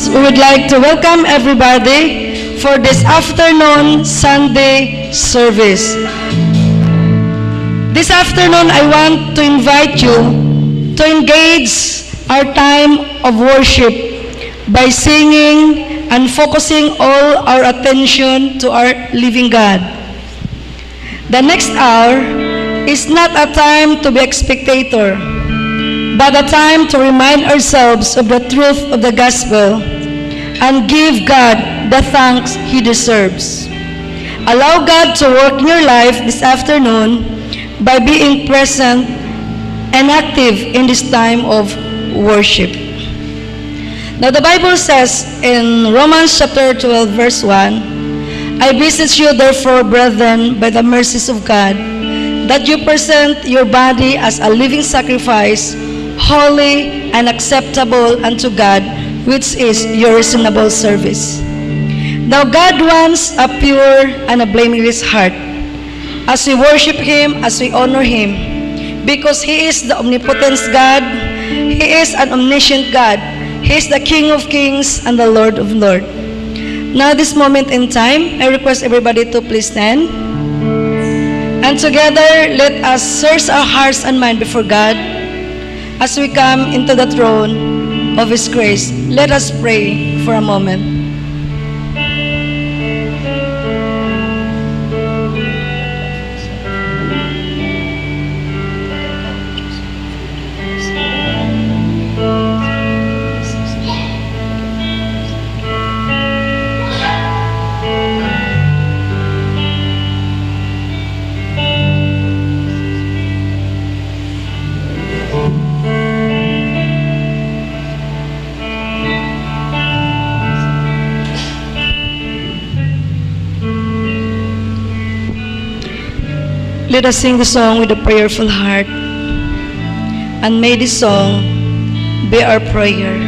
we would like to welcome everybody for this afternoon Sunday service. This afternoon, I want to invite you to engage our time of worship by singing and focusing all our attention to our living God. The next hour is not a time to be a spectator, but a time to remind ourselves of the truth of the gospel and give God the thanks He deserves. Allow God to work in your life this afternoon by being present and active in this time of worship. Now the Bible says in Romans chapter 12 verse 1, I beseech you therefore, brethren, by the mercies of God, that you present your body as a living sacrifice, holy and acceptable unto God, which is your reasonable service. Now God wants a pure and a blameless heart as we worship Him, as we honor Him, because He is the omnipotent God, He is an omniscient God, He is the King of kings and the Lord of lords. Now this moment in time, I request everybody to please stand. And together, let us search our hearts and mind before God as we come into the throne of His grace. Let us pray for a moment. Let us sing the song with a prayerful heart, and may this song be our prayer.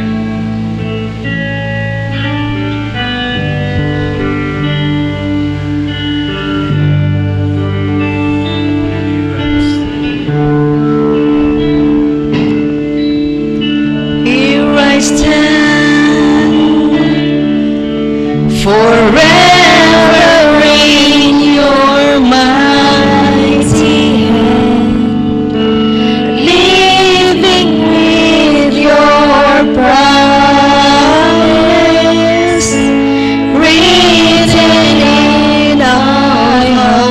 Here I stand forever in your mighty hand, living with your promise written in our heart.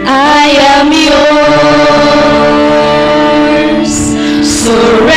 I am yours, surrendered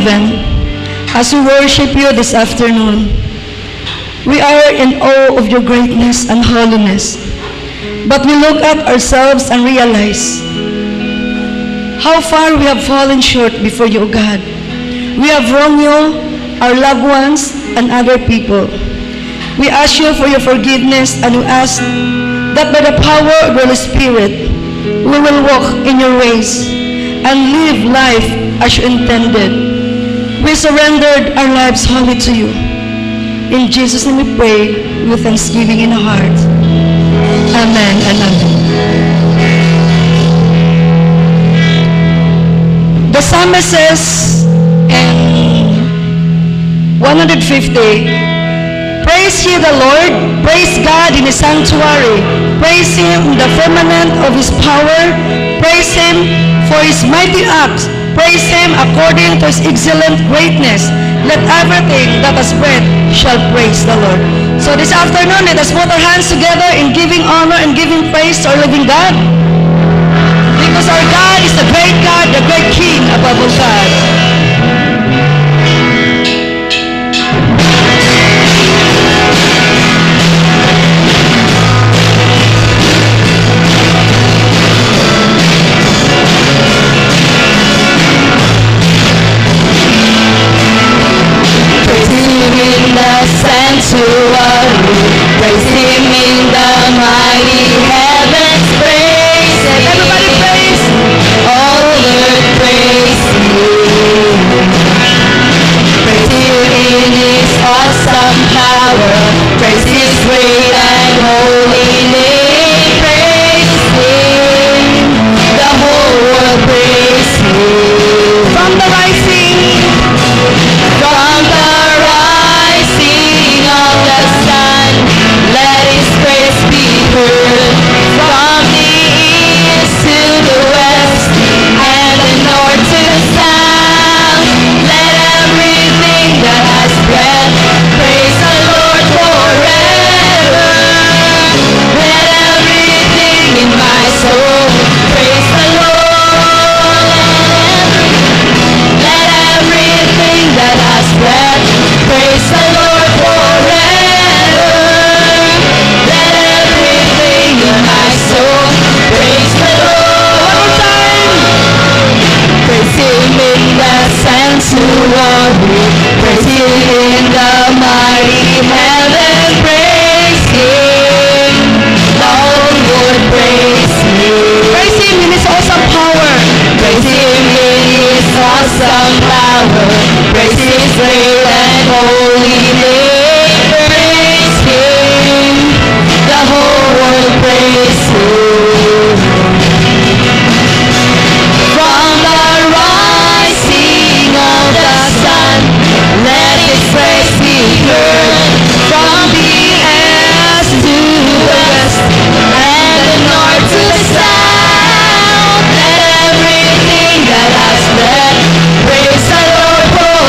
heaven, as we worship you this afternoon, we are in awe of your greatness and holiness. But we look at ourselves and realize how far we have fallen short before you, O God. We have wronged you, our loved ones, and other people. We ask you for your forgiveness, and we ask that by the power of the Holy Spirit, we will walk in your ways and live life as you intended. We surrendered our lives wholly to you. In Jesus' name we pray with thanksgiving in our heart. Amen and amen. The psalmist says in 150, praise ye the Lord, praise God in his sanctuary, praise him in the firmament of his power, praise him for his mighty acts, praise him according to his excellent greatness. Let everything that has breath shall praise the Lord. So this afternoon, let us put our hands together in giving honor and giving praise to our living God. Because our God is the great God, the great King above all God. Sanctuary, praise him in the mighty heavens, praise him. Everybody praise. All earth praise him. Praise him in his awesome power, praise his great and holy name, praise him. The whole world praise him. From the rising of the sun, let his praise be heard. From the east to the west, and the north to the south, let everything that has breath praise the Lord forever. Let everything in my soul praise the Lord. Let everything that has breath praise the Lord forever. Let everything in my soul praise the Lord. One more time. Praise him in the sanctuary, praise him in the mighty heaven, praise him. The whole world praise him. Praise him in his awesome power. Praise him in his awesome power. Praise his great and holy name. Praise him. The whole world praise him. From the rising of the sun, let his praise be heard. From the east to the west, and the north to the south, let everything that has breath praise the Lord forever.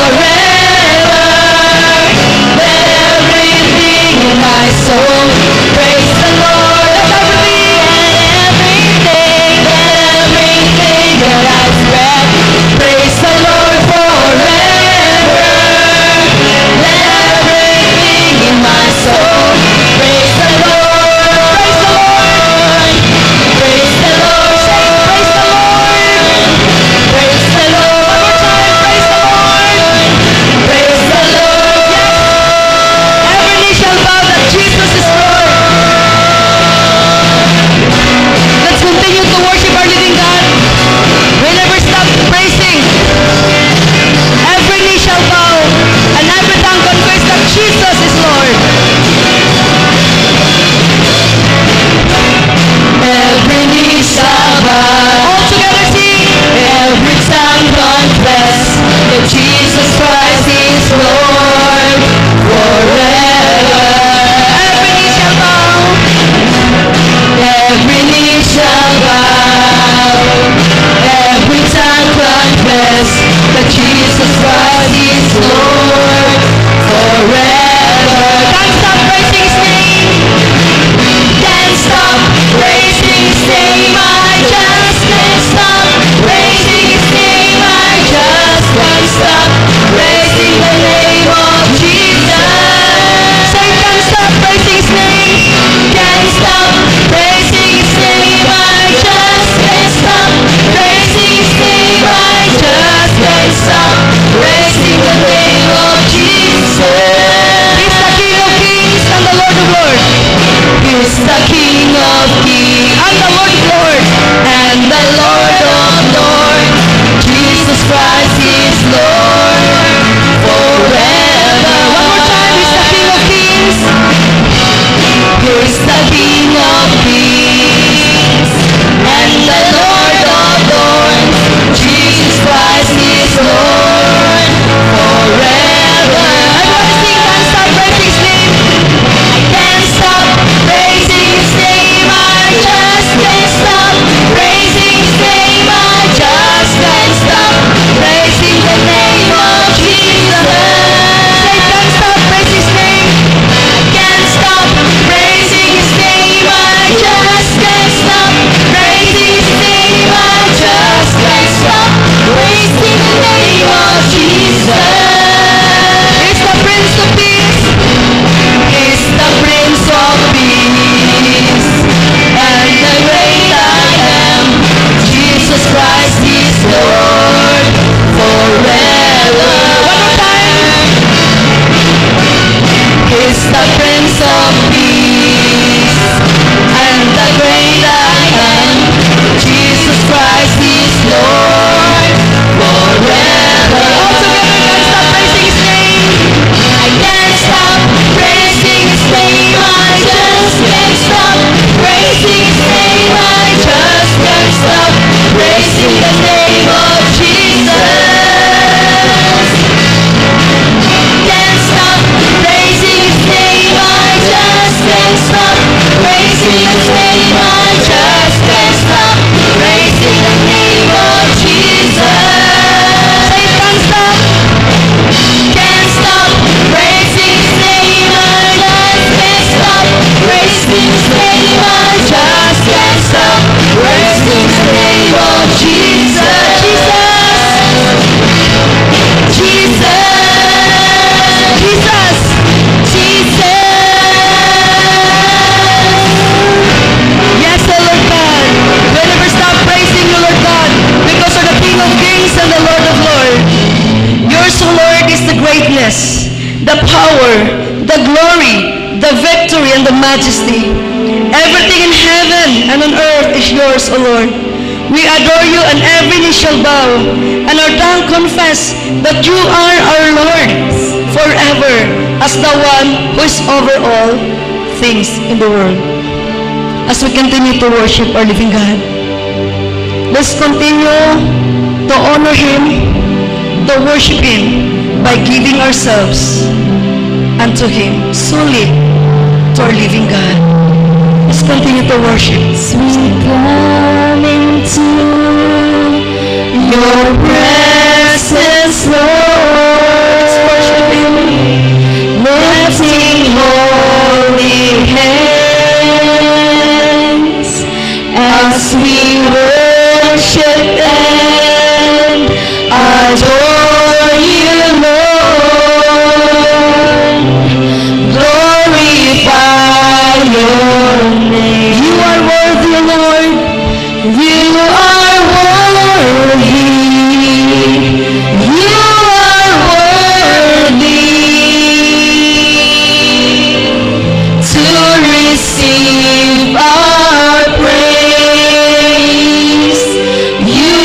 the majesty. Everything in heaven and on earth is yours, O Lord. We adore you, and every knee shall bow, and our tongue confess that you are our Lord forever, as the one who is over all things in the world. As we continue to worship our living God, let's continue to honor Him, to worship Him by giving ourselves unto Him, solely to our living God. Let's continue to worship. We come into your presence, Lord. Let's worship Him. Lifting holy hands as we worship and adore you, Lord. Glorify your name. You are worthy, Lord. You are worthy. You are worthy to receive our praise. You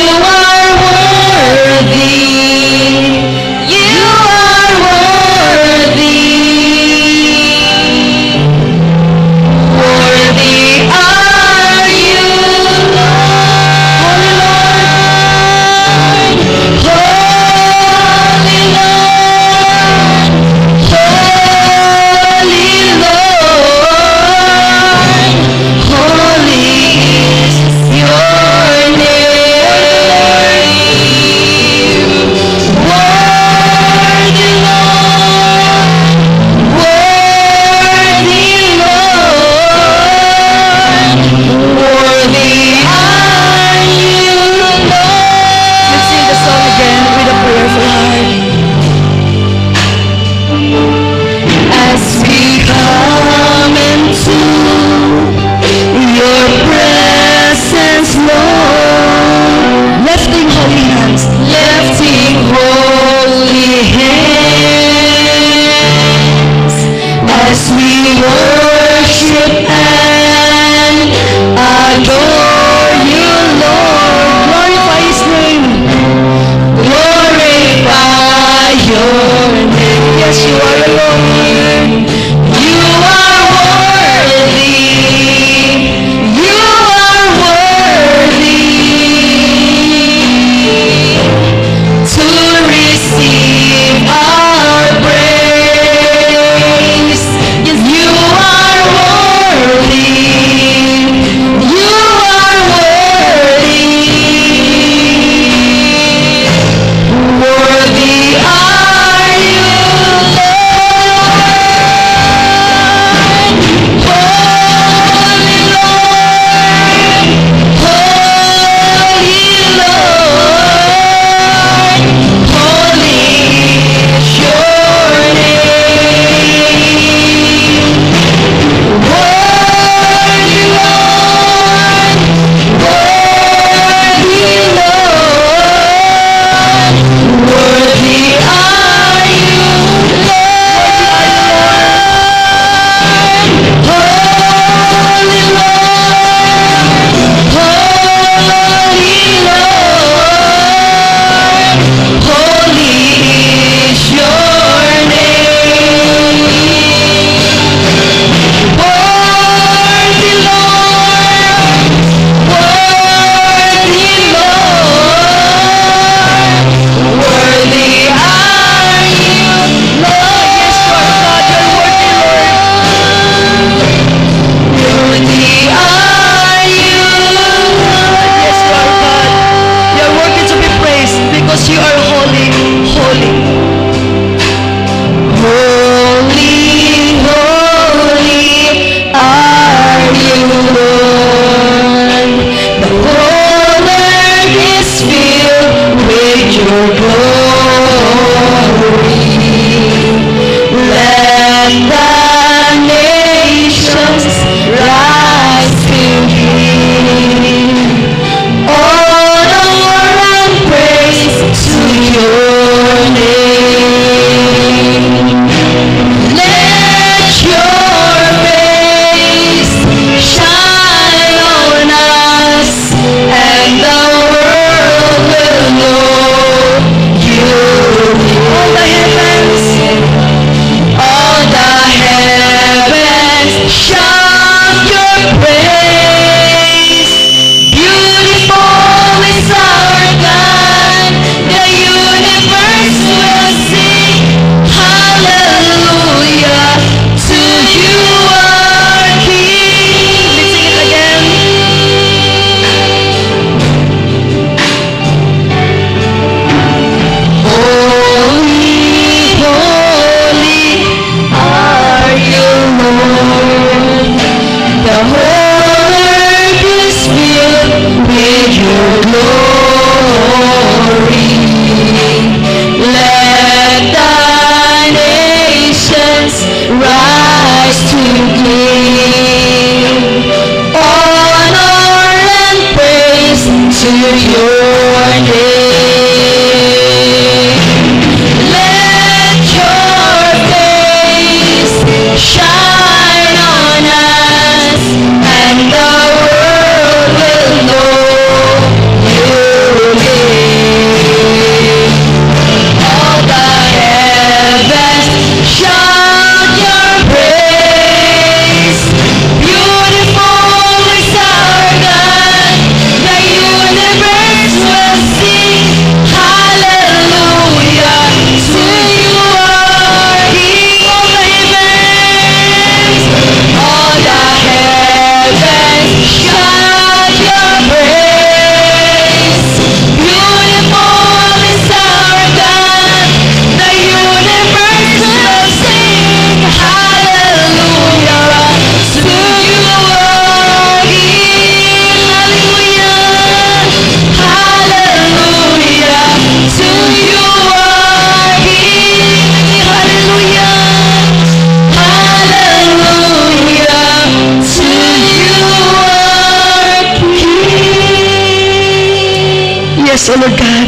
So Lord God,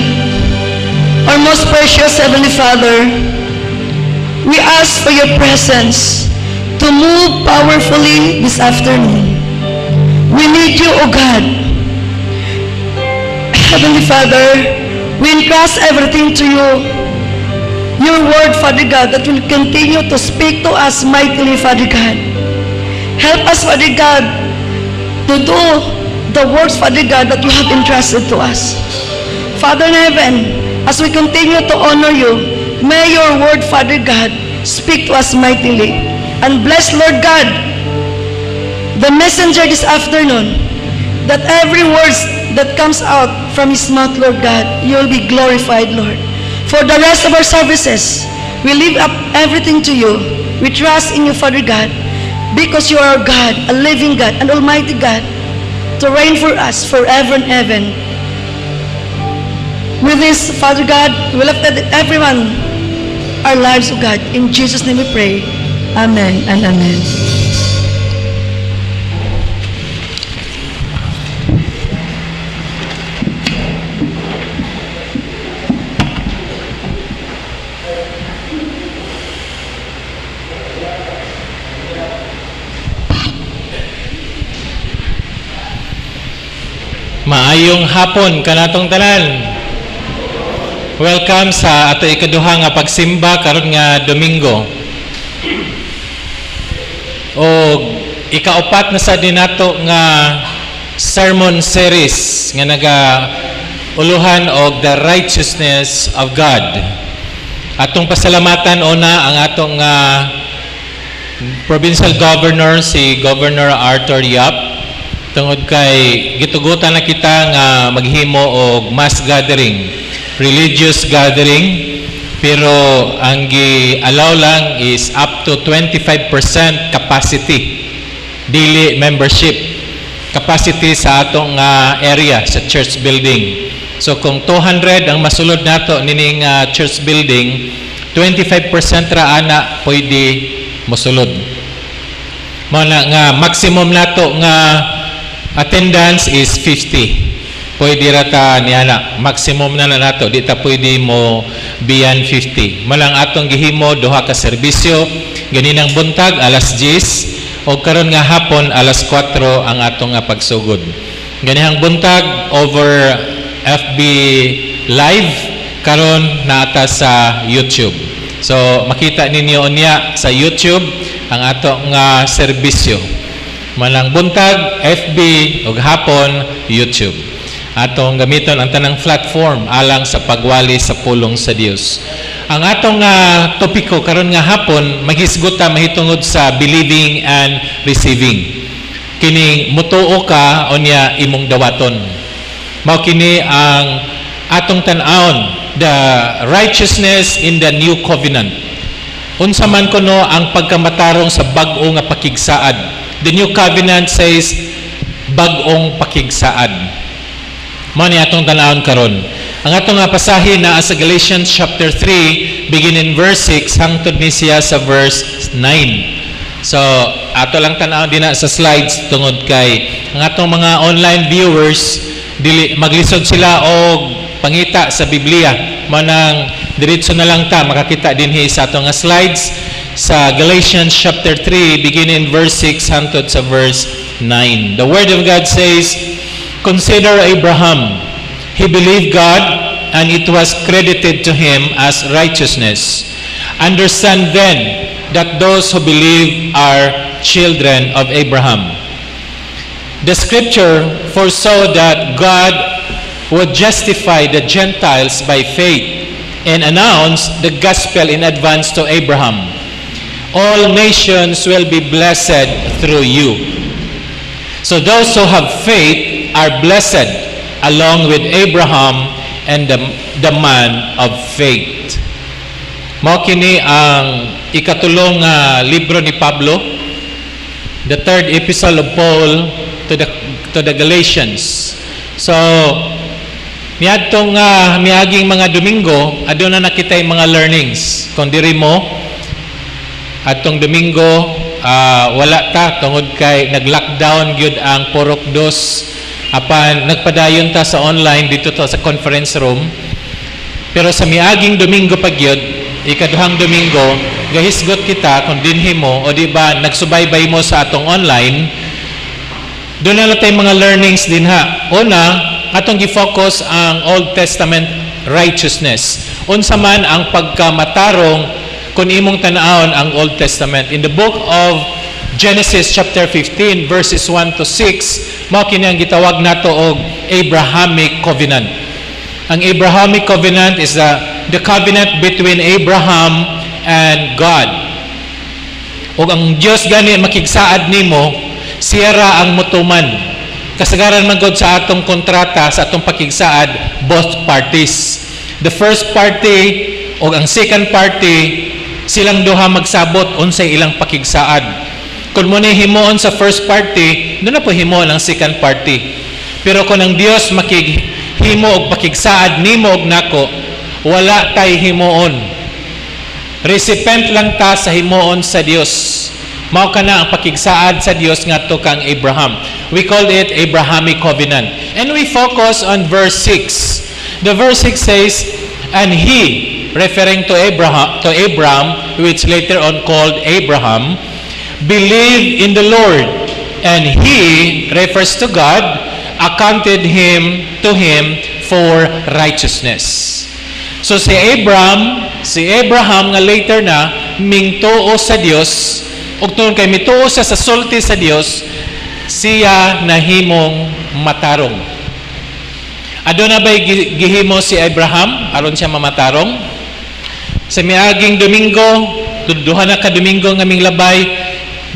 our most precious Heavenly Father, we ask for your presence to move powerfully this afternoon. We need you, O God. Heavenly Father, we entrust everything to you. Your word, Father God, that will continue to speak to us mightily, Father God. Help us, Father God, to do the works, Father God, that you have entrusted to us. Father in heaven, as we continue to honor you, may your word, Father God, speak to us mightily. And bless, Lord God, the messenger this afternoon, that every word that comes out from his mouth, Lord God, you will be glorified, Lord. For the rest of our services, we lift up everything to you. We trust in you, Father God, because you are God, a living God, an almighty God, to reign for us forever and ever. With this, Father God, we lift everyone, our lives, O God. In Jesus' name we pray. Amen and amen. Maayong hapon kanatong tanan. Welcome sa ato ikaduha nga pagsimba karon nga Domingo. O ikaapat na sa dinato nga sermon series nga uluhan og the righteousness of God. Atong pasalamatan una ang atong provincial governor, si Governor Arthur Yap, tungod kay gitugutan na kita nga maghimo og mass gathering, religious gathering, pero ang gi-allow lang is up to 25% capacity, dili membership capacity sa atong area sa church building. So kung 200 ang masulod nato nining church building, 25% ra ana pwede mosulod. Mao na nga maximum nato nga attendance is 50. Pwede rata niana maximum na nato, di ta pwede mo beyond 50. Malang atong gihimo duha ka serbisyo, ganinang buntag alas 10 o karon nga hapon alas 4 ang atong nga pagsugod. Ganihang buntag over FB live, karon naata sa YouTube. So makita ninyo niya sa YouTube ang atong nga serbisyo. Malang buntag, FB, o hapon, YouTube. Atong gamiton ang tanang platform alang sa pagwali sa pulong sa Dios. Ang atong topiko karon nga hapon, maghisgota mahitungod sa believing and receiving. Kini mutuo ka o niya imong dawaton. Mao kini ang atong tan-awon, the righteousness in the new covenant. Unsa man kuno ang pagkamatarong sa bag-o nga pakigsaad. The new covenant says bag-ong pakigsaad. Mao ni atong tan-awon karon. Ang atong nga pasahi na sa Galatians chapter 3 begin in verse 6 hangtod ni siya sa verse 9. So ato lang tan-awon dinha sa slides tungod kay ang atong mga online viewers dili maglisod sila og pangita sa Biblia. Manang diretso na lang ta makakita dinhi sa atong nga slides sa Galatians chapter 3 begin in verse 6 hangtod sa verse 9. The word of God says, "Consider Abraham. He believed God and it was credited to him as righteousness. Understand then that those who believe are children of Abraham." The scripture foresaw that God would justify the Gentiles by faith and announce the gospel in advance to Abraham. All nations will be blessed through you. So those who have faith are blessed along with Abraham and the man of faith. Mao kini ang ikatulong libro ni Pablo, the third epistle of Paul to the Galatians. So niadtong miaging mga Domingo aduna na nakitay mga learnings. Kung diri mo atong Domingo wala ta tungod kay nag-lockdown gyud ang Purok 2 Apan nagpadayon ta sa online dito to sa conference room. Pero sa miaging Domingo pagyod, ikaduhang Domingo, gahisgot kita kung dinhi mo o di ba nagsubaybay mo sa atong online. Doon na tayo mga learnings din ha. Una, atong gi-focus ang Old Testament righteousness. Unsa man ang pagkamatarong kung imong tan-awon ang Old Testament. In the book of Genesis chapter 15 verses 1 to 6, mao kini ang gitawag nato og Abrahamic covenant. Ang Abrahamic covenant is the covenant between Abraham and God. Ug ang Dios gani makigsaad nimo, siya ra ang mutuman. Kasagaran man gud sa atong kontrata, sa atong pakigsaad, both parties. The first party o ang second party, silang duha magsabot unsay ilang pakigsaad. Kung mo na himuon sa first party, doon na po himuon ang second party. Pero kung ang Dios makighimo og pakigsaad nimo og nako, wala tay himuon. Recipient lang ta sa himuon sa Dios. Mao kana ang pakigsaad sa Dios ngadto kang Abraham. We call it Abrahamic covenant. And we focus on verse 6. The verse 6 says, and he, referring to Abraham, which later on called Abraham, believed in the Lord, and he, refers to God, accounted to him for righteousness. So si Abraham nga later na mingtuo sa Dios, ug tungod kay mituo siya sa sulti sa Dios, siya nahimong matarong. Aduna ba'y gihimo si Abraham aron siya mamatarong? Sa miaging Domingo, duha na ka Domingo nga ming labay,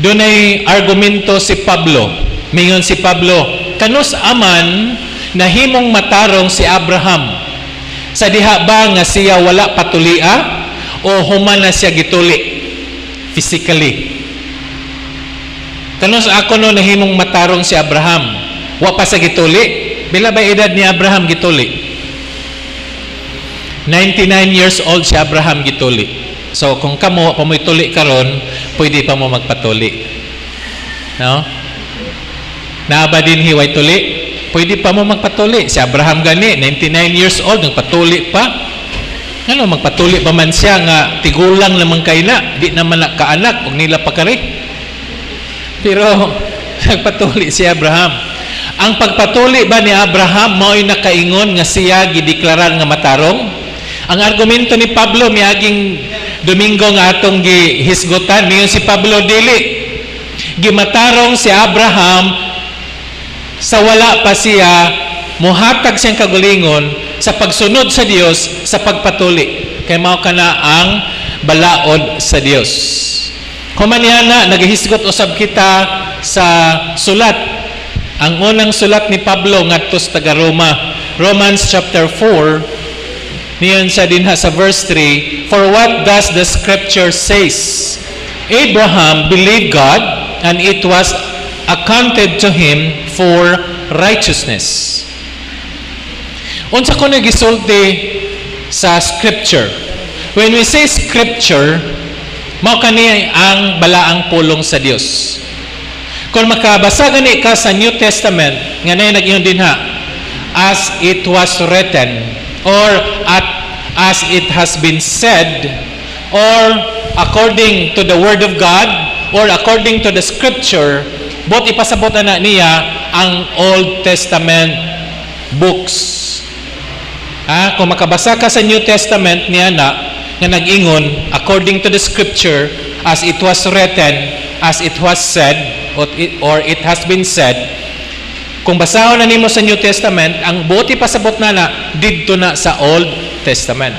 dunay argumento si Pablo. Mingon si Pablo, kanus aman nahimong matarong si Abraham. Sa diha ba nga siya wala patulia o human na siya gituli physically? Kanus ako no nahimong matarong si Abraham, wa pa sa gituli? Bila ba edad ni Abraham gituli? 99 years old si Abraham gituli. So kung kamo pamoy tuli karon, pwede pa mo magpatuli. No? Naaba din hiway tuli, pwede pa mo magpatuli. Si Abraham gani 99 years old nagpatuli pa. Ano magpatuli pa man siya nga tigulang naman kay na, di naman na kaanak og nila pa kare. Pero nagpatuli si Abraham. Ang pagpatuli ba ni Abraham mao'y nakaingon nga siya gideklarar nga matarong? Ang argumento ni Pablo miaging Domingo nga atong gihisgutan, miyon si Pablo dili. Gimatarong si Abraham sa wala pa siya muhatag siyang kagulingon sa pagsunod sa Dios sa pagpatuli. Kay mao kana ang balaod sa Dios. Humaniana nagahisgot usab kita sa sulat. Ang unang sulat ni Pablo ngadto sa taga Roma, Romans chapter 4, niyon sa dinha sa verse 3, for what does the scripture says? Abraham believed God, and it was accounted to him for righteousness. Unsa ko nagisulti sa scripture? When we say scripture, mao kani ang balaang pulong sa Dios. Kung makabasa gani ka sa New Testament, nga na nag-iyon din ha, as it was written, or as it has been said, or according to the Word of God, or according to the Scripture, both ipasabot na niya ang Old Testament books. Kung makabasa ka sa New Testament niya na, nga nag-ingon, according to the Scripture, as it was written, as it was said, or it has been said, kung basahon na nimo sa New Testament, ang buti pasabot na didto na sa Old Testament.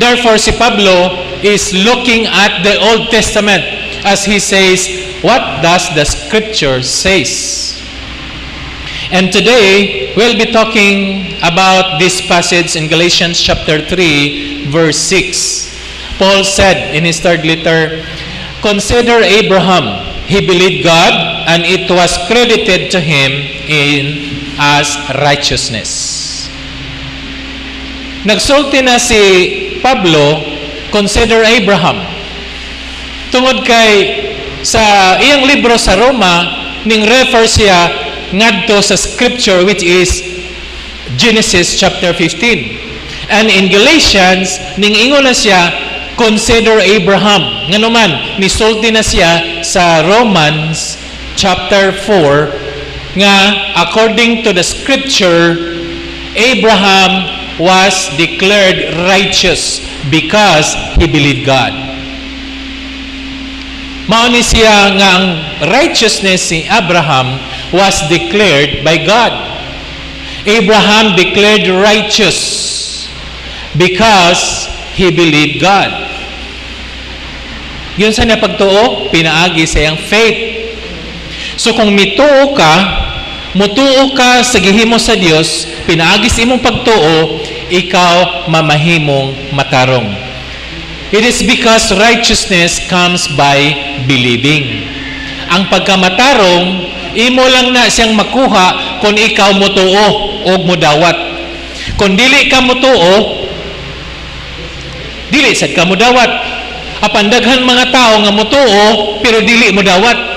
Therefore, si Pablo is looking at the Old Testament as he says, what does the Scripture says? And today, we'll be talking about this passage in Galatians chapter 3, verse 6. Paul said in his third letter, consider Abraham. He believed God, and it was credited to him as righteousness. Nagsulti na si Pablo, consider Abraham. Tungod kay sa iyang libro sa Roma, ning refer siya ngadto sa scripture which is Genesis chapter 15. And in Galatians, ningingon na siya, consider Abraham. Nga naman, misulti na siya sa Romans chapter 4 nga according to the scripture, Abraham was declared righteous because he believed God. Mauni siya nga ang righteousness ni Abraham was declared by God. Abraham declared righteous because he believed God. Yun sa niya pagtuo, pinaagi sa iyang faith. So kung mutuo ka sa gihimo sa Dios, pinaagi sa imong pagtuo, ikaw mamahimong matarong. It is because righteousness comes by believing. Ang pagkamatarong, imo lang na siyang makuha kung ikaw mutuo o mudawat. Kung dili ka mutuo, dili sad ka mudawat. Apan daghan mga tao nga mutuo pero dili mudawat.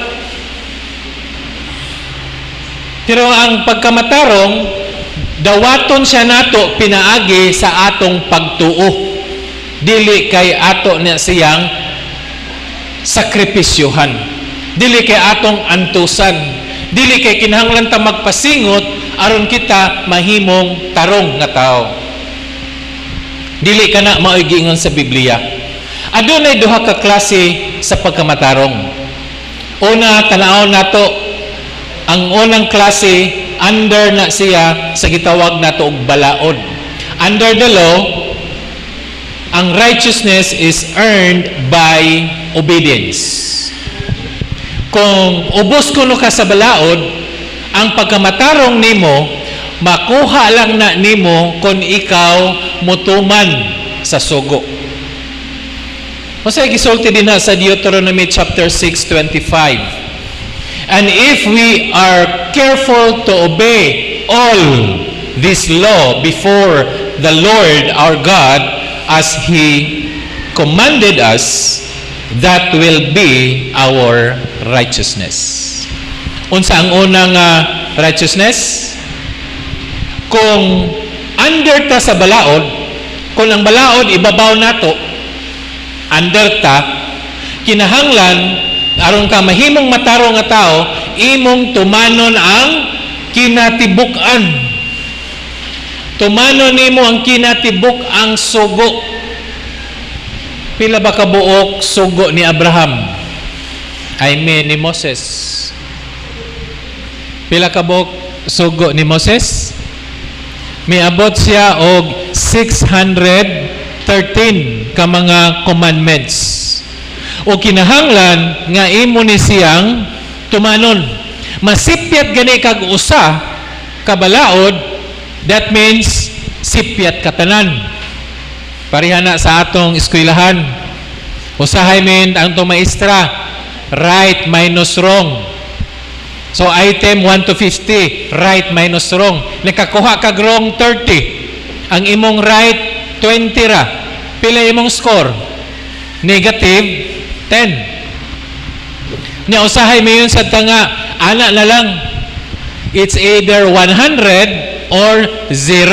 Pero ang pagkamatarong, dawaton siya nato pinaagi sa atong pagtuo. Dili kay ato na siyang sakripisyohan. Dili kay atong antusan. Dili kay kinahanglan ta magpasingot aron kita mahimong tarong nga tao. Dili kana mao'y giingon sa Biblia. Adunay duha ka klase sa pagkamatarong. Una, tanaw nato ang unang klase, under na siya sa gitawag nato og balaod. Under the law, ang righteousness is earned by obedience. Kung ubos kuno ka sa balaod, ang pagkamatarong nimo makuha lang na nimo kung ikaw mutuman sa sugo. Masay gisulti din sa Deuteronomy chapter 6:25. And if we are careful to obey all this law before the Lord our God as He commanded us, that will be our righteousness. Unsa ang unang righteousness? Kung under ta sa balaod, kung ang balaod ibabaw nato, under ta, kinahanglan aron ka mahimong matarong nga tao, imong tumanon ang kinatibuk-an. Tumanon nimo ang kinatibuk ang sugo. Pila ba ka buok sugo ni Abraham? I mean ni Moses. Pila ka buok sugo ni Moses? Miabot siya og 613 ka mga commandments. O kinahanglan nga imo ni siyang tumanon. Masipyat gani kag usa ka balaod, that means sipyat katanan. Pareha na sa atong eskwelahan. Usahay min ang to maestra, right minus wrong. So item 1 to 50, right minus wrong. Nakakuha kag wrong 30. Ang imong right 20 ra. Pila imong score? Negative 10. Nya usahay mi yun sa tanga, ana na lang. It's either 100 or 0.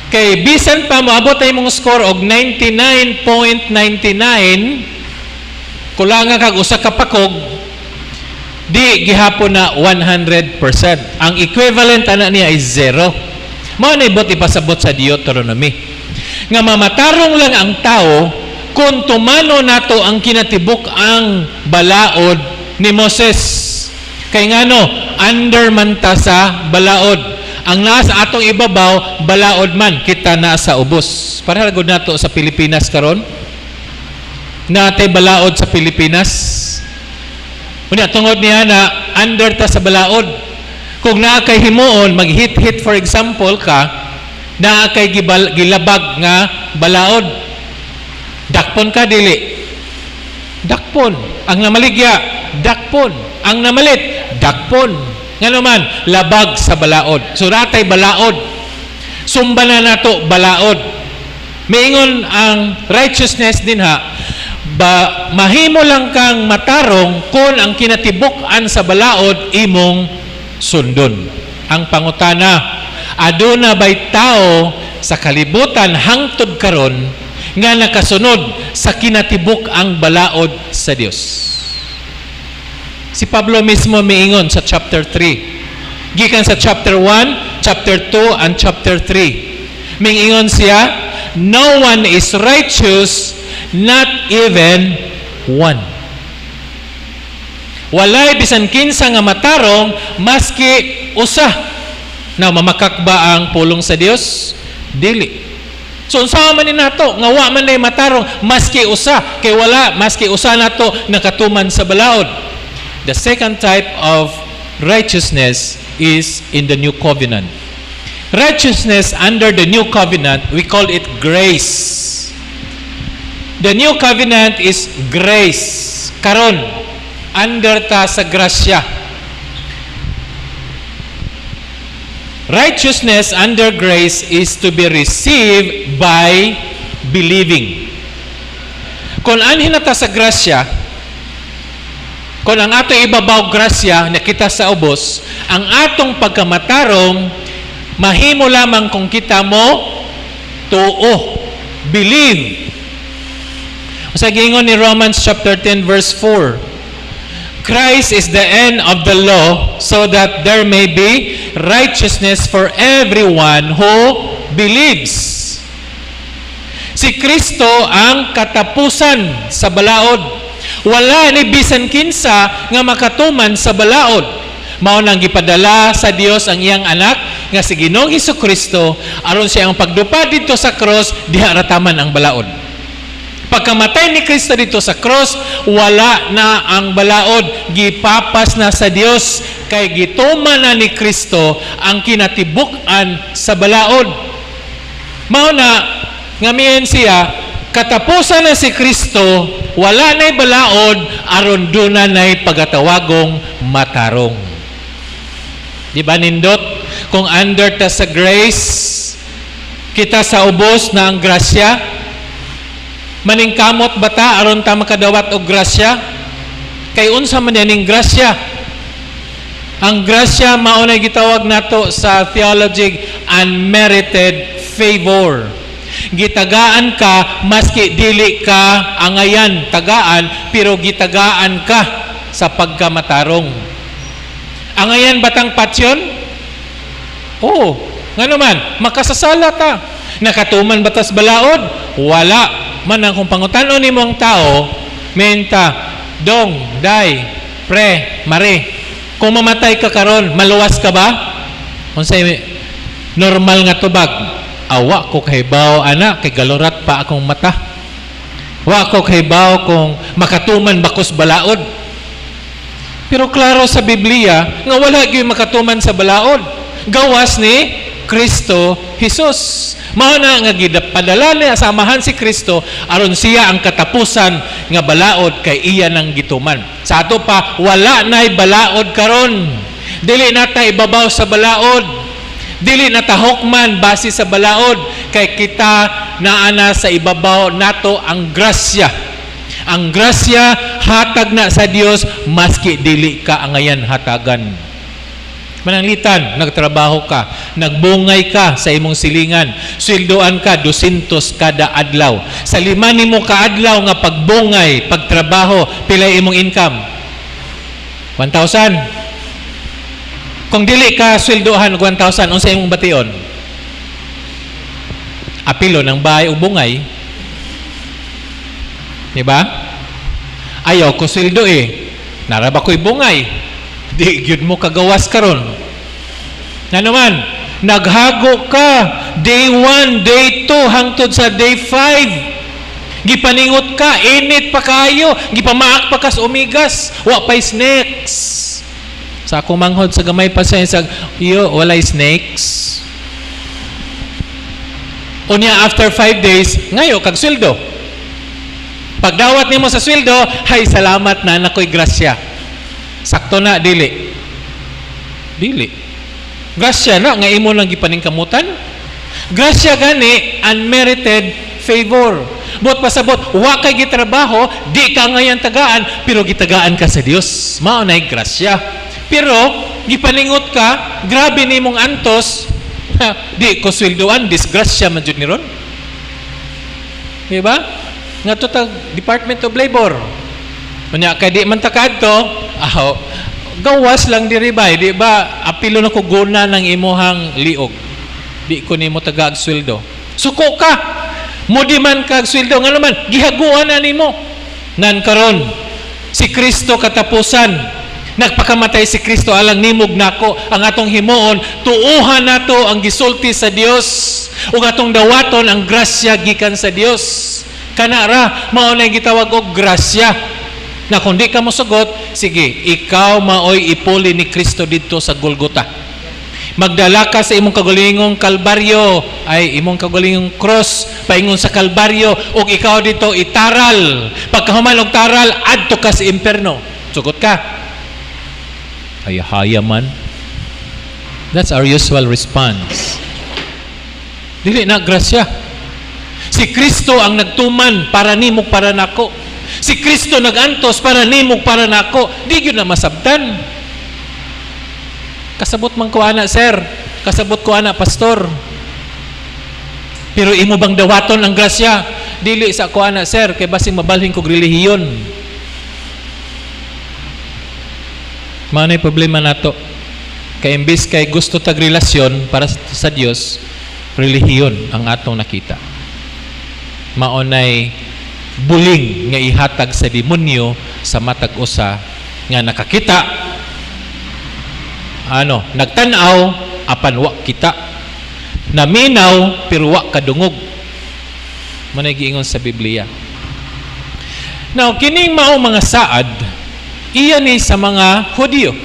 Kay bisan pa moabot ay mong score og 99.99, kulangan kag usa ka pakog, di gihapon na 100%. Ang equivalent ana niya is 0. Mao na ibot ipasabot sa Deuteronomy nga mamatarong lang ang tao kung tumano nato ang kinatibuk ang balaod ni Moses. Kay ngano, under man ta sa balaod. Ang nasa atong ibabaw, balaod man, kita na sa ubos. Para gud nato sa Pilipinas karon. Natay balaod sa Pilipinas. Unya tungod niya na under ta sa balaod. Kung naa kay himuon, mag-hit for example ka, naa kay gilabag nga balaod. Dakpon ka dili. Dakpon. Ang namaligya, dakpon. Ang namalit, dakpon. Nga naman, labag sa balaod. So ratay balaod. Sumba na nato balaod. Maingon ang righteousness din ha, mahimo lang kang matarong kung ang kinatibuk-an sa balaod imong sundon. Ang pangutana, aduna ba'y tao sa kalibutan hangtod karon nga nakasunod sa kinatibuk ang balaod sa Dios? Si Pablo mismo miingon sa chapter 3. Gikan sa chapter 1, chapter 2, and chapter 3. Miingon siya, no one is righteous, not even one. Walay bisan kinsa nga matarong maski usa. Na mamakak ba ang pulong sa Dios? Dili. So unsa man ni nato nga wa man day matarong maski usa, kay wala maski usa nato nakatuman sa balaod. The second type of righteousness is in the new covenant. Righteousness under the new covenant, we call it grace. The new covenant is grace. Karon under ta sa grasya. Righteousness under grace is to be received by believing. Kung anhin na ta sa grasya, kung ang ato ibabaw grasya na kita sa ubos, ang atong pagkamatarong mahimo lamang kung kita mo tuo, believe. Sa gingon ni Romans chapter 10 verse 4, Christ is the end of the law so that there may be righteousness for everyone who believes. Si Kristo ang katapusan sa balaod. Wala ni bisan kinsa nga makatuman sa balaod. Mao nang gipadala sa Dios ang iyang anak nga si Ginoong Hesukristo aron siya ang pagdupad dito sa cross diha rataman ang balaod. Pagkamatay ni Kristo dito sa cross, wala na ang balaod, gipapas na sa Dios kay gituman na ni Kristo ang kinatibuk-an sa balaod. Mao na ngamihan siya, katapusan na si Kristo, wala na'y balaod, aron duna na'y pagatawagong matarong. Di ba nindot? Kung under ta sa grace, kita sa ubos na ang grasya, maningkamot bata aron ta makadawat og grasya? Kay unsa man yaning grasya? Ang grasya mao na gitawag nato sa theology unmerited favor. Gitagaan ka maski dili ka angayan tagaan, pero gitagaan ka sa pagkamatarong. Angayan batang patsyon? Oo, ngano man makasasala ta. Nakatuman batas balaod? Wala. Manang kung pangutanon nimo ang tao, menta, dong, day, pre, mare. Kung mamatay ka karon, maluwas ka ba? Kung say normal nga tubag, awa ko kahibaw ana kay galurat pa akong mata. Wa ko kahibaw kung makatuman bakos balaod. Pero klaro sa Biblia nga wala gyud makatuman sa balaod. Gawas ni Kristo Jesus. Mao na nga gipadala niya samahan si Kristo aron siya ang katapusan nga balaod kay iya nang gituman. Sa ato pa wala nay balaod karon. Dili na ta ibabaw sa balaod. Dili na ta hukman base sa balaod kay kita naana sa ibabaw nato ang grasya. Ang grasya hatag na sa Dios maski dili ka angayan hatagan. Mananglitan, nagtrabaho ka, nagbungay ka sa imong silingan, sweldoan ka 200 kada adlaw. Sa 5 nimo ka adlaw nga pagbungay, pagtrabaho, pilay imong income? 1,000. Kung dili ka sweldohan og 1,000, unsa imong bation? Apilo ng bahay o bungay. Diba? Ayaw ko sweldo naraba ko'y bungay. Di gyud mo kagawas karon. Ano man, naghago ka day 1, day 2 hangtod sa day 5. Gipaningot ka, init pa kayo, gipamaak pa kas umigas, wa pay snakes. Sa akong manghod sa gamay pa sa iyo, walay snakes. Unya after 5 days, ngayo kag sweldo. Pagdawat nimo sa sweldo, hay salamat na nakoy grasya. Sakto na, dili. Dili. Grasya na, nga imo lang gipaningkamutan. Grasya gani, unmerited favor. Bot pasabot, wa kay gitrabaho, di ka ngayon tagaan, pero gitagaan ka sa Dios. Mao nay grasya. Pero, gipaningot ka, grabe nimong antos, di ko sweldoan, disgrasya man jud ni ron. Diba? Nga to tag Department of Labor. Unya kay di man takad to, gawas lang diri bay, di ba? Apilo na ko guna ng imuhang liog. Di ko nimo tagag sweldo. Suko ka. Mo di man kag sweldo nga naman gihaguan na nimo. Nan karon si Kristo katapusan. Nagpakamatay si Kristo alang nimog nako ang atong himuon, tuuhan nato ang gisulti sa Dios ug atong dawaton ang grasya gikan sa Dios. Kanara mao na gitawag og grasya. Na kung di ka mosugot, sige, ikaw maoy ipuli ni Kristo didto sa Golgota. Magdala ka sa imong kagulingong kalbaryo, ay imong kagulingong cross paingon sa kalbaryo ug ikaw dito itaral. Pagkahuman og taral adto ka sa impierno. Sugot ka. Haya man. That's our usual response. Dili na grasya. Si Kristo ang nagtuman para nimo para nako. Si Kristo nagantos para nimo para nako. Di gyud na masabtan. Kasabot man ko ana, sir. Kasabot ko ana, pastor. Pero imo bang dawaton ang grasya? Dili sa ko ana, sir, kay basing mabalhin kog relihiyon. Manay problema nato. Kay imbis kay gusto tag relasyon para sa Dios, relihiyon ang atong nakita. Maonay buling nga ihatag sa demonyo sa matag usa nga nakakita, nagtan-aw apan wa kita, naminaw pero wa kadungog. Manay giingon sa Biblia. Now kining mao mga saad iya ni sa mga Hudyo.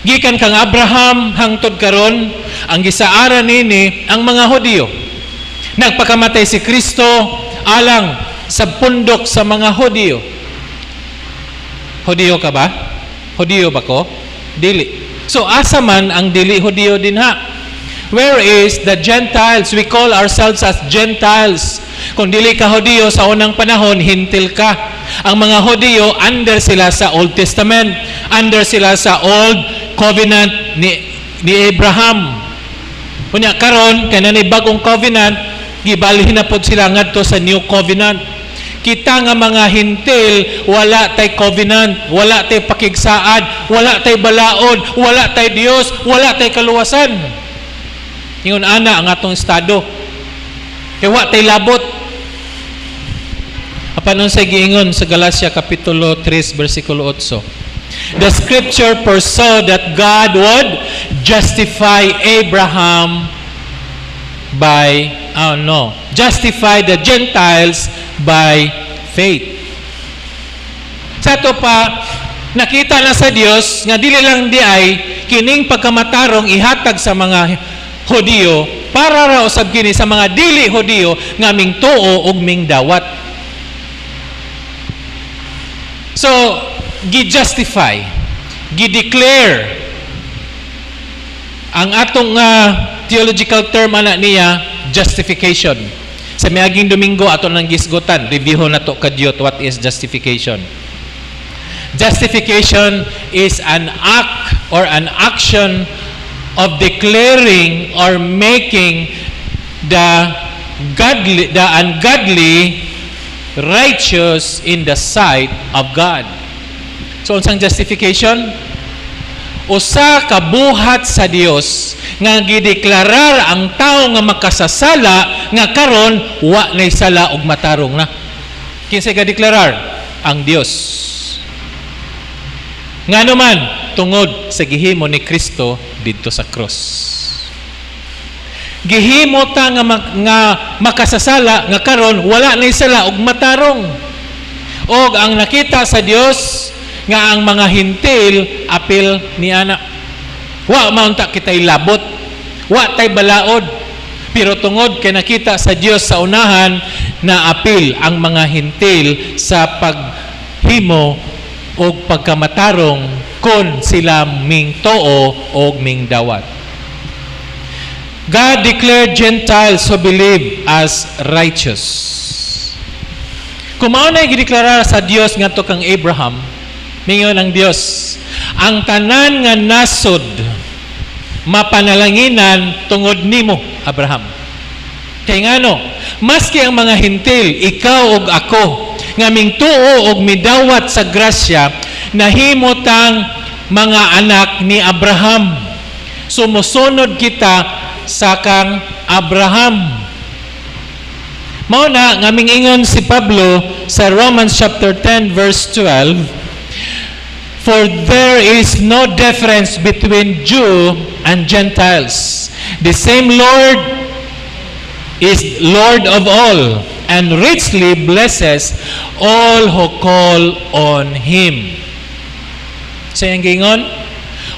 Gikan kang Abraham hangtod karon ang gisaaran nini ang mga Hudyo. Nagpakamatay si Kristo alang sa pundok sa mga Hudyo. Hudyo ka ba? Hudyo ba ko? Dili. So asa man ang dili Hudyo din ha? Where is the Gentiles? We call ourselves as Gentiles. Kung dili ka Hudyo sa unang panahon, hintil ka. Ang mga Hudyo, under sila sa Old Testament. Under sila sa Old Covenant ni Abraham. Kunya karon kanani bagong covenant, gibalhin na pod sila ngadto sa New Covenant. Kita nga mga hintil, wala tay covenant, wala tay pakigsaad, wala tay balaod, wala tay Dios, wala tay kaluwasan. Ingon ana ang atong estado. Kay wa tay labot. Apanon sa giingon sa Galacia kapitulo 3 bersikulo 8. The scripture foresaw that God would justify Abraham justify the Gentiles by faith. Sa to pa nakita na sa Dios nga dili lang di ay kining pagkamatarong ihatag sa mga Hudyo para ra usab kini sa mga dili Hudyo nga ming tuo ug ming dawat. So gi-justify, gi-declare ang atong theological term ana niya justification. Sa miaging Domingo ato nang gisgutan, review na to kadyot what is justification. Justification is an act or an action of declaring or making the ungodly righteous in the sight of God. So unsang justification? Usa ka buhat sa Dios nga gideklarar ang tao nga makasasala nga karon wa nay sala og matarong na. Kinsa ga deklarar? Ang Dios. Ngano man tungod sa gihimo ni Kristo didto sa cross. Gihimo ta nga makasasala nga karon wala nay sala og matarong. Og ang nakita sa Dios nga ang mga hintil apil ni ana. Wa maunta kitay labot, wa tay balaod, pero tungod kay nakita sa Dios sa unahan na apil ang mga hintil sa paghimo og pagkamatarong kon sila ming too og ming dawat. God declared Gentiles who believe as righteous. Kung mao na gideklara sa Dios ngadto kang Abraham, mingon ang Dios, ang tanan nga nasod mapanalanginan tungod nimo, Abraham. Kay ngano, maski ang mga hintil, ikaw ug ako, nga mingtuo og midawat sa grasya, nahimotang mga anak ni Abraham. Sumusunod kita sa kang Abraham. Mao na nga mingingon si Pablo sa Romans chapter 10 verse 12, for there is no difference between Jew and Gentiles. The same Lord is Lord of all, and richly blesses all who call on Him. Sa iyang gingon,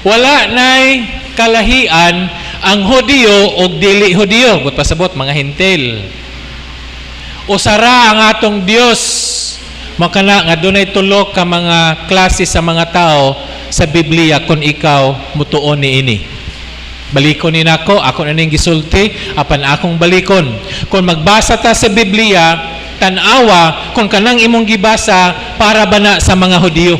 wala na'y kalahian ang Hudiyo o dili Hudiyo, but pasabot mga hintil. Usara ang atong Dios, makana nga dunay tulo ka mga klase sa mga tao sa Biblia kung ikaw mutuon niini. Balikon ni nako, ako na ning gisulti, apan akong balikon. Kung magbasa ta sa Biblia, tanawa kung kanang imong gibasa para ba na sa mga Hudiyo?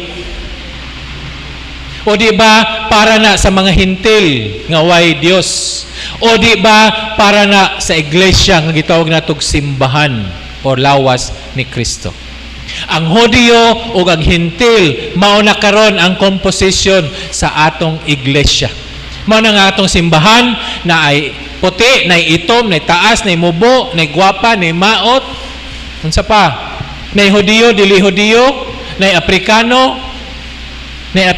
O di ba para na sa mga hintil nga way Dios? O di ba para na sa iglesia nga gitawag natog simbahan o lawas ni Kristo? Ang Hudiyo ug ang hintil mao na karon ang komposisyon sa atong iglesia. Mao na nga atong simbahan na ay puti, na itom, na taas, na mubo, na gwapa, na maot. Unsa pa? Na Hudiyo, dili Hudiyo, na Afrikano, na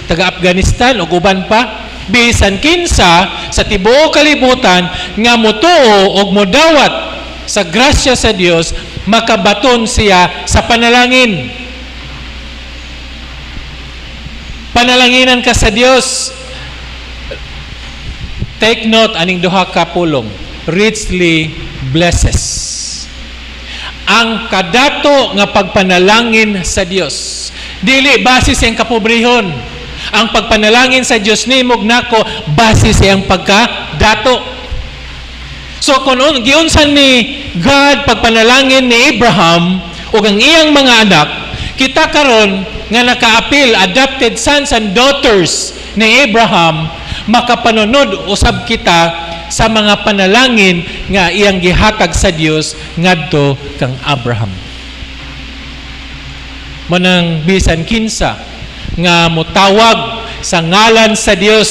taga-Afghanistan ug uban pa. Bisan kinsa sa tibuok kalibutan nga motuo ug modawat sa grasya sa Dios, makabaton siya sa panalangin. Panalanginan ka sa Dios. Take note aning duha ka pulong, richly blesses. Ang kadato nga pagpanalangin sa Dios, dili base sa iyang kapobrehon. Ang pagpanalangin sa Dios nimog nako base sa iyang pagkadato. So kung giunsan ni God pagpanalangin ni Abraham ug ang iyang mga anak, kita karon nga nakaapil, adopted sons and daughters ni Abraham, makapanunod usab kita sa mga panalangin nga iyang gihatag sa Dios ngadto kang Abraham. Manang bisan kinsa nga mutawag sa ngalan sa Dios,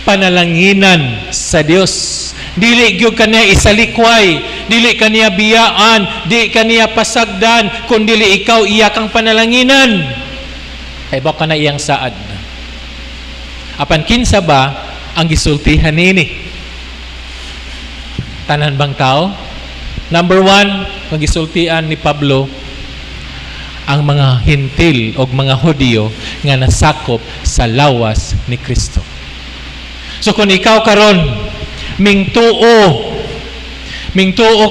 panalanginan sa Dios. Dili gyud kaniya isalikway, dili kaniya biyaan, dili kaniya pasagdan, kun dili ikaw iya kang panalanginan. Ay baka na iyang saad. Apan kinsa ba ang gisultihan nini? Tanan bang tao? Number 1, ang gisultian ni Pablo, ang mga hintil o mga Hudiyo nga nasakop sa lawas ni Kristo. So kung ikaw karon mingtuo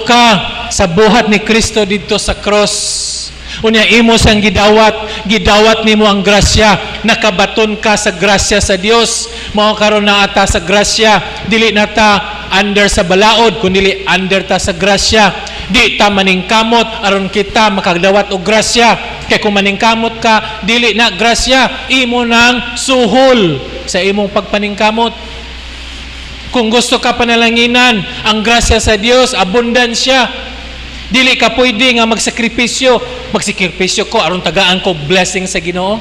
ka sa buhat ni Kristo dito sa cross, unya imo sang gidawat nimo ang grasya, nakabaton ka sa grasya sa Dios, mao karon na ata sa grasya, dili na ta under sa balaod, kundi under ta sa grasya. Di ta maningkamot aron kita makagdawat og grasya. Kay kung maningkamot ka, dili na grasya, imo nang suhol sa imong pagpaningkamot. Kung gusto ka panalanginan, ang grasya sa Dios, abundansya. Dili ka pwede nga magsakripisyo ko aron tagaan ko blessing sa Ginoo.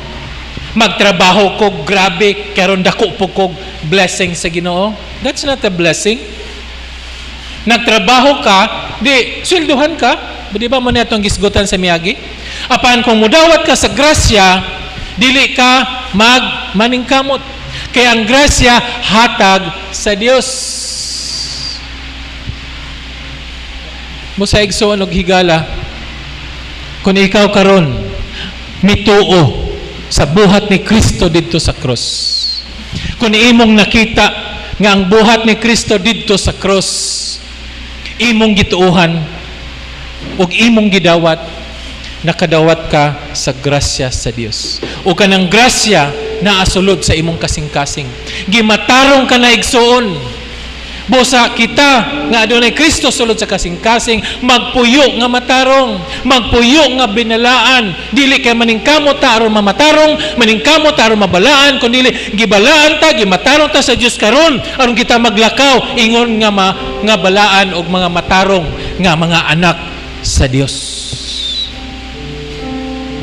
Magtrabaho ko grabe karon dako po ko blessing sa Ginoo. That's not a blessing. Nagtrabaho ka, di sweldohan ka. Di ba man atong gisgutan sa miagi? Apan kung mudawat ka sa grasya, dili ka maningkamot. Kaya ang grasya hatag sa Dios. Musa igsoon og higala, kung ikaw karon mituo sa buhat ni Kristo didto sa cross, kung imong nakita nga ang buhat ni Kristo didto sa cross, imong gituuhan ug imong gidawat, nakadawat ka sa grasya sa Dios. O kanang grasya na asulod sa imong kasing-kasing. Gimatarong ka na igsoon. Busa kita nga adunay Kristo sulod sa kasing-kasing, magpuyo nga matarong, magpuyo nga binalaan, dili kay maningkamot ta aron mamatarong, maningkamot ta aron mabalaan, kundi gibalaan ta, gimatarong ta sa Dios karon aron kita maglakaw ingon nga balaan og mga matarong nga mga anak sa Dios.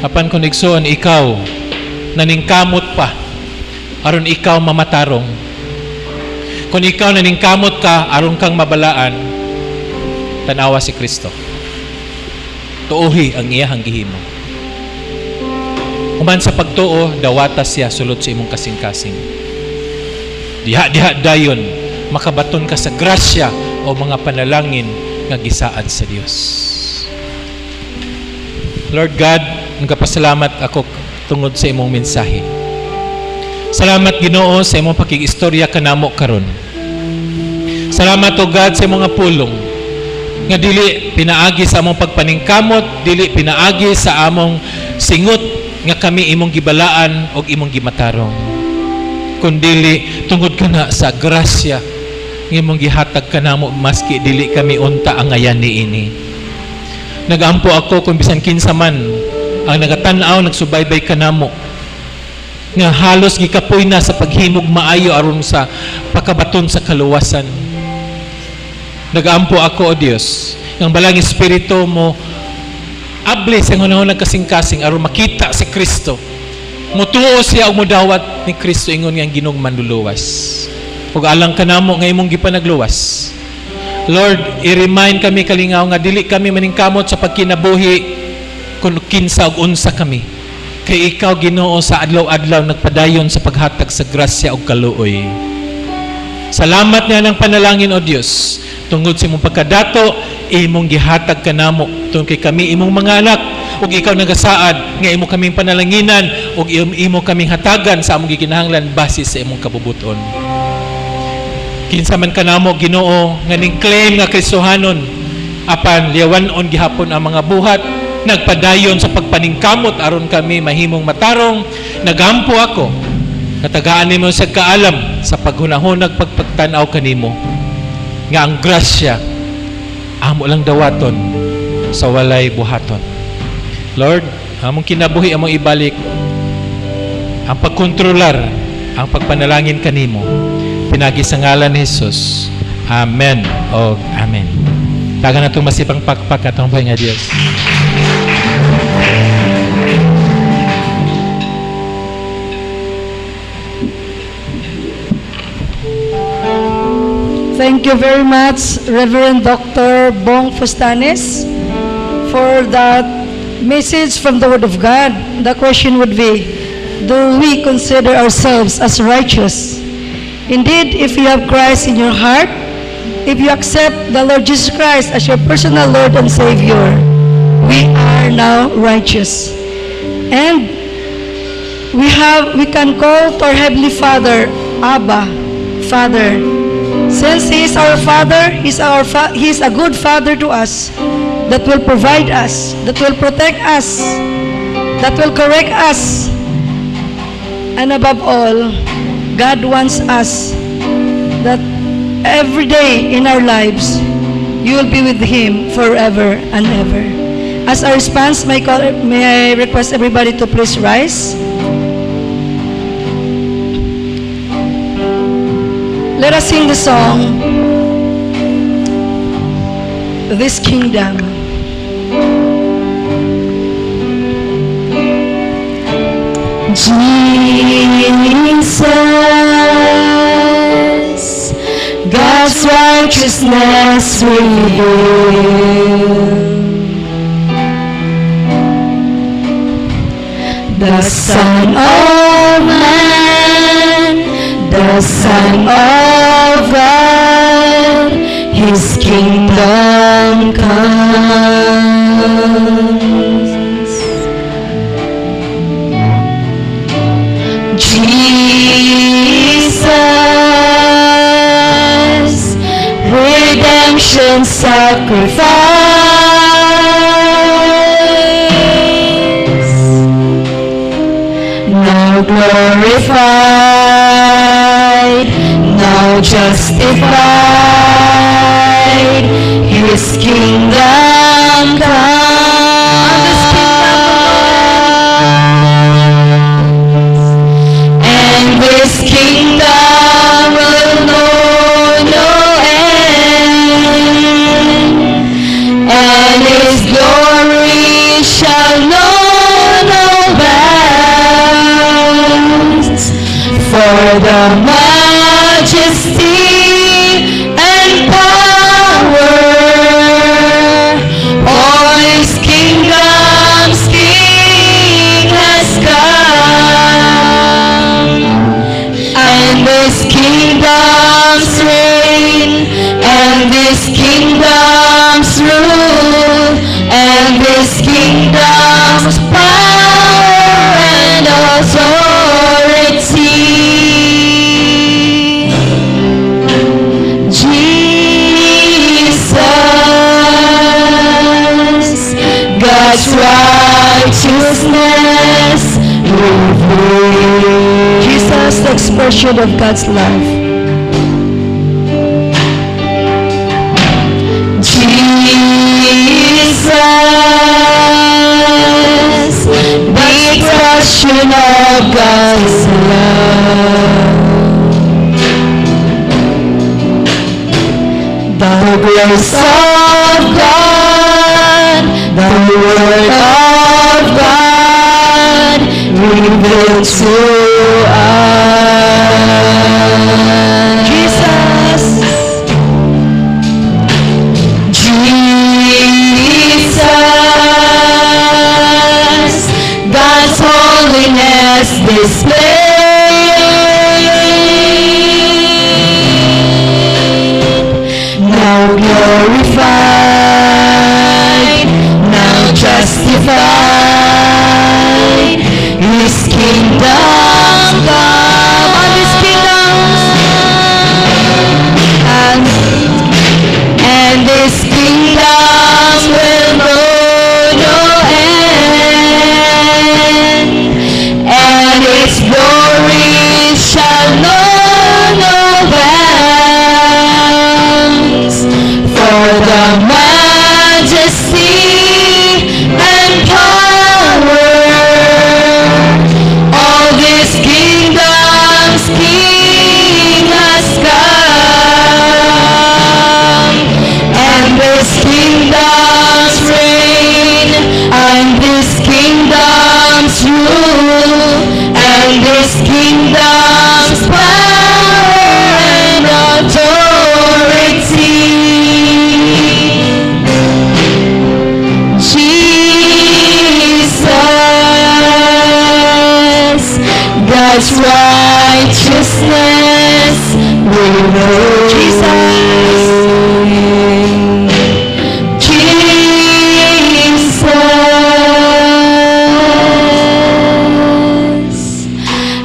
Apan kung igsoon ikaw naningkamot pa aron ikaw mamatarong, kung ikaw naningkamot ka, aron kang mabalaan, tanawa si Kristo. Tuohi ang iyahang gihimo. Human sa pagtuo, dawata siya sulod sa imong kasing-kasing. Diha dayon, makabaton ka sa grasya o mga panalangin nga gisaad sa Dios. Lord God, nagapasalamat ako tungod sa imong mensahe. Salamat Ginoo sa imong pakigistorya kanamo karon. Salamat o God sa imong pulong nga dili pinaagi sa among pagpaningkamot, dili pinaagi sa among singot nga kami imong gibalaan og imong gimatarong, kundi tungod kana sa grasya nga imong gihatag kanamo maski dili kami unta ang ayan niini. Nagampo ako kung bisan kinsa man ang nagatan-aw nagsubaybay kanamo nga halos gikapoy na sa paghimog maayo aron sa pakabaton sa kaluwasan. Nagaampo ako o Dios, ang balang espiritu mo abli sa hunahunang kasing-kasing aron makita si Kristo, mutuo siya og mudawat ni Kristo ingon nga Ginoong manluluwas ug alang kanamo nga imong gipanagluwas. Lord, i-remind kami kalingaw nga dili kami maningkamot sa pagkinabuhi kung kinsa ug unsa kami, kay ikaw Ginoo sa adlaw-adlaw nagpadayon sa paghatag sa grasya ug kaluoy. Salamat nga ng panalangin o Dios, tungod sa imong pagkadato imong gihatag kanamo tungod kay kami imong mga anak ug ikaw nagasaad nga imo kaming panalanginan ug imo kaming hatagan sa among gikinahanglan base sa imong kabubuton. Kinsa man kanamo Ginoo nga ning claim nga Kristohanon, apan liyawan-on gihapon ang mga buhat, nagpadayon sa pagpaningkamot aron kami mahimong matarong. Nagampo ako natagaan nimo sa kaalam sa paghunahunag pagpagtanaw kanimo nga ang grasya amo lang dawaton sa walay buhaton. Lord, among kinabuhi among ibalik ang pagkontrolar ang pagpanalangin kanimo, pinagi sa ngalan ni Jesus. Amen o amen. Tagan natong masipang pakpak atong buhay nga Dios. Thank you very much, Reverend Dr. Bong Fustanes, for that message from the Word of God. The question would be, do we consider ourselves as righteous? Indeed, if you have Christ in your heart, if you accept the Lord Jesus Christ as your personal Lord and Savior, we are now righteous. And we can call to our Heavenly Father, Abba, Father. Since He is our Father, He is a good Father to us, that will provide us, that will protect us, that will correct us. And above all, God wants us that every day in our lives, you will be with Him forever and ever. As a response, may I request everybody to please rise. Let us sing the song, This Kingdom. Jesus, God's righteousness revealed, the Son of Man, the Son of God, His kingdom comes. Jesus, redemption sacrifice, now glorified, now justified. His kingdom's rule, and His kingdom's power and authority. Jesus, God's righteousness revealed. Jesus, the expression of God's love. Jesus, the expression of God's love. The grace of God, the word of God, revealed to us. Jesus, Jesus, God's holiness displayed, now glorified, now justified, His kingdom come, on His kingdom, and His kingdom will know no end, and His glory shall know no bounds, for the majesty and power of His kingdom's King has come, and this kingdom's reign, and this kingdom's rule, and this kingdom's power and authority. Jesus, God's righteousness revealed. Jesus,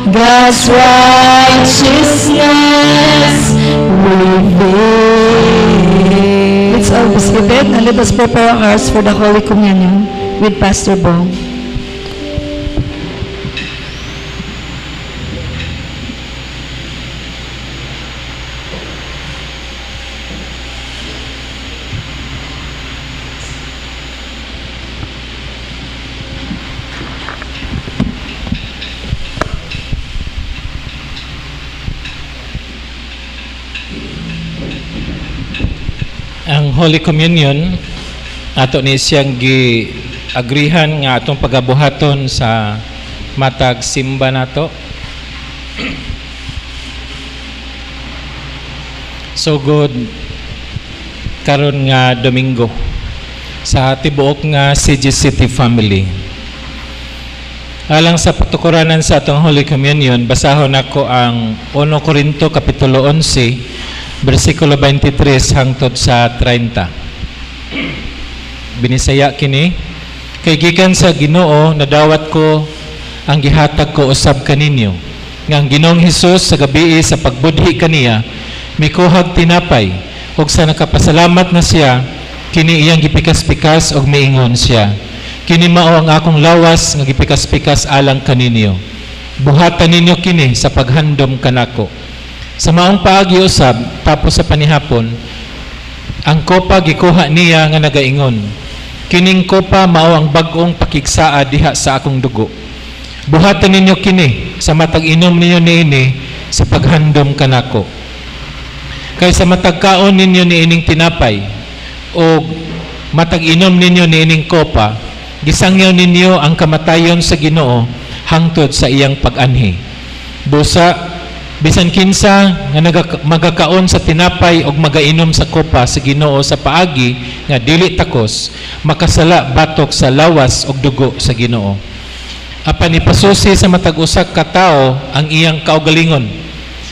God's righteousness revealed. let's all be seated and let us prepare our hearts for the Holy Communion with Pastor Bong. Ang Holy Communion ato ni siyang gi-agrihan nga atong pagabuhaton sa matag simba nato. So good karon nga Domingo sa tibuok nga CG City family. Alang sa patukuranan sa atong Holy Communion, basahon ako ang 1 Corinto kapitulo 11 versikulo 23 hangtod sa 30. Binisaya kini, kay gikan sa Ginoo nadawat ko ang gihatag ko usab kaninyo, nga ang Ginoong Hesus sa gabii sa pagbudhi kaniya mikuhag tinapay, ug sa nakapasalamat na siya kini iyang gipikas-pikas og miingon siya, kini mao ang akong lawas nga gipikas-pikas alang kaninyo, buhatan ninyo kini sa paghandom kanako. Sa maong paagi usab tapos sa panihapon, ang kopa gikuha niya nga nagaingon, kining kopa mao ang bag-ong pakigsaa diha sa akong dugo, buhatan ninyo kini sa matag inom ninyo niini sa paghandom kanako. Kay sa matag kaon ninyo niining tinapay o matag inom ninyo niining kopa, gisangyaw ninyo ang kamatayon sa Ginoo hangtod sa iyang pag-anhi. Busa bisan kinsa nga magakaon sa tinapay og magainom sa kopa sa Ginoo sa paagi nga dili takos, makasala batok sa lawas og dugo sa Ginoo. Apan ipasusi sa matag usa ka tawo ang iyang kaugalingon,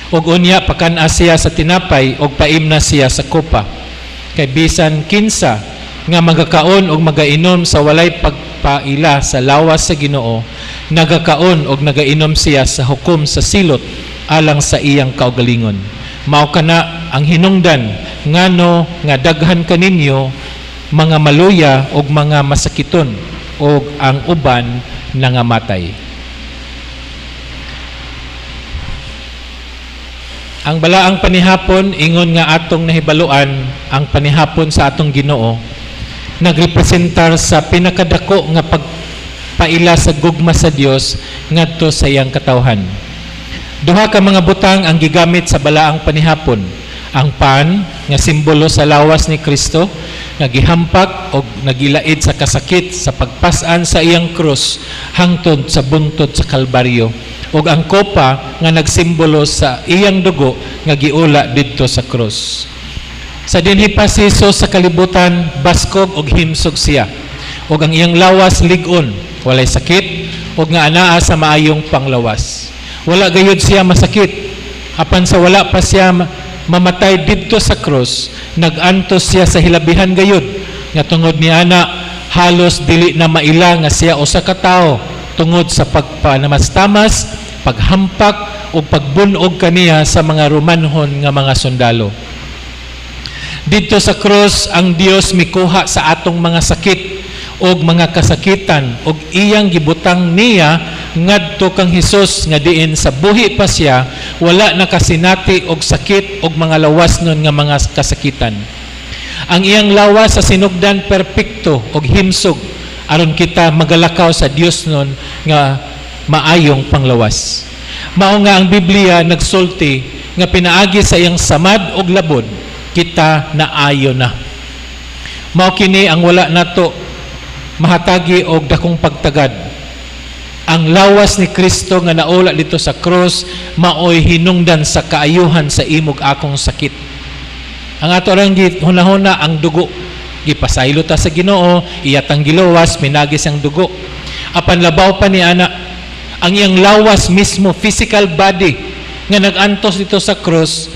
og unya pakan-a siya sa tinapay og paimna siya sa kopa. kay bisan kinsa nga magakaon og magainom sa walay pagpaila sa lawas sa Ginoo, nagakaon og nagainom siya sa hukom sa silot alang sa iyang kaugalingon. Mao kana ang hinungdan ngano nga daghan kaninyo mga maluya og mga masakiton og ang uban nangamatay. Ang balaang panihapon ingon nga atong nahibaluan ang panihapon sa atong Ginoo nagrepresentar sa pinakadako nga pagpaila sa gugma sa Dios ngadto sa iyang katawhan. Duha ka mga butang ang gigamit sa balaang panihapon. Ang pan nga simbolo sa lawas ni Kristo nga gihampak og nagilaid sa kasakit sa pagpas-an sa iyang krus hangtod sa buntod sa Kalbaryo, ug ang kopa nga nagsimbolo sa iyang dugo nga giula didto sa krus. Sa dinhi pa si Jesus sa kalibutan, baskog og himsog siya, ug ang iyang lawas lig-on, walay sakit ug nga anaa sa maayong panglawas. Wala gayud siya masakit, apan sa wala pa siya mamatay didto sa krus, nag-antos siya sa hilabihan gayud nga tungod ni ana halos dili na maila nga siya usa ka tawo tungod sa pagpanamastamas, paghampak o pagbunog kaniya sa mga Romanhon nga mga sundalo. Didto sa krus ang Dios mikuha sa atong mga sakit og mga kasakitan og iyang gibutang niya ngadto kang Hesus nga diin sa buhi pa siya wala nakasinati og sakit og mga lawas nun nga mga kasakitan. Ang iyang lawas sa sinugdan perpekto og himsog aron kita magalakaw sa Dios nun nga maayong panglawas. Mao nga ang Biblia nagsulti nga pinaagi sa iyang samad og labod kita naayo na. Mao kini ang wala nato mahatagi og dakong pagtagad. Ang lawas ni Kristo nga naula dito sa krus maoy hinungdan sa kaayuhan sa imog akong sakit. Ang ato rang hunahuna ang dugo gipasaylo ta sa Ginoo, iyatang gilawas pinagis ang dugo. Apan labaw pa ni ana ang iyang lawas mismo, physical body nga nagantos dito sa krus,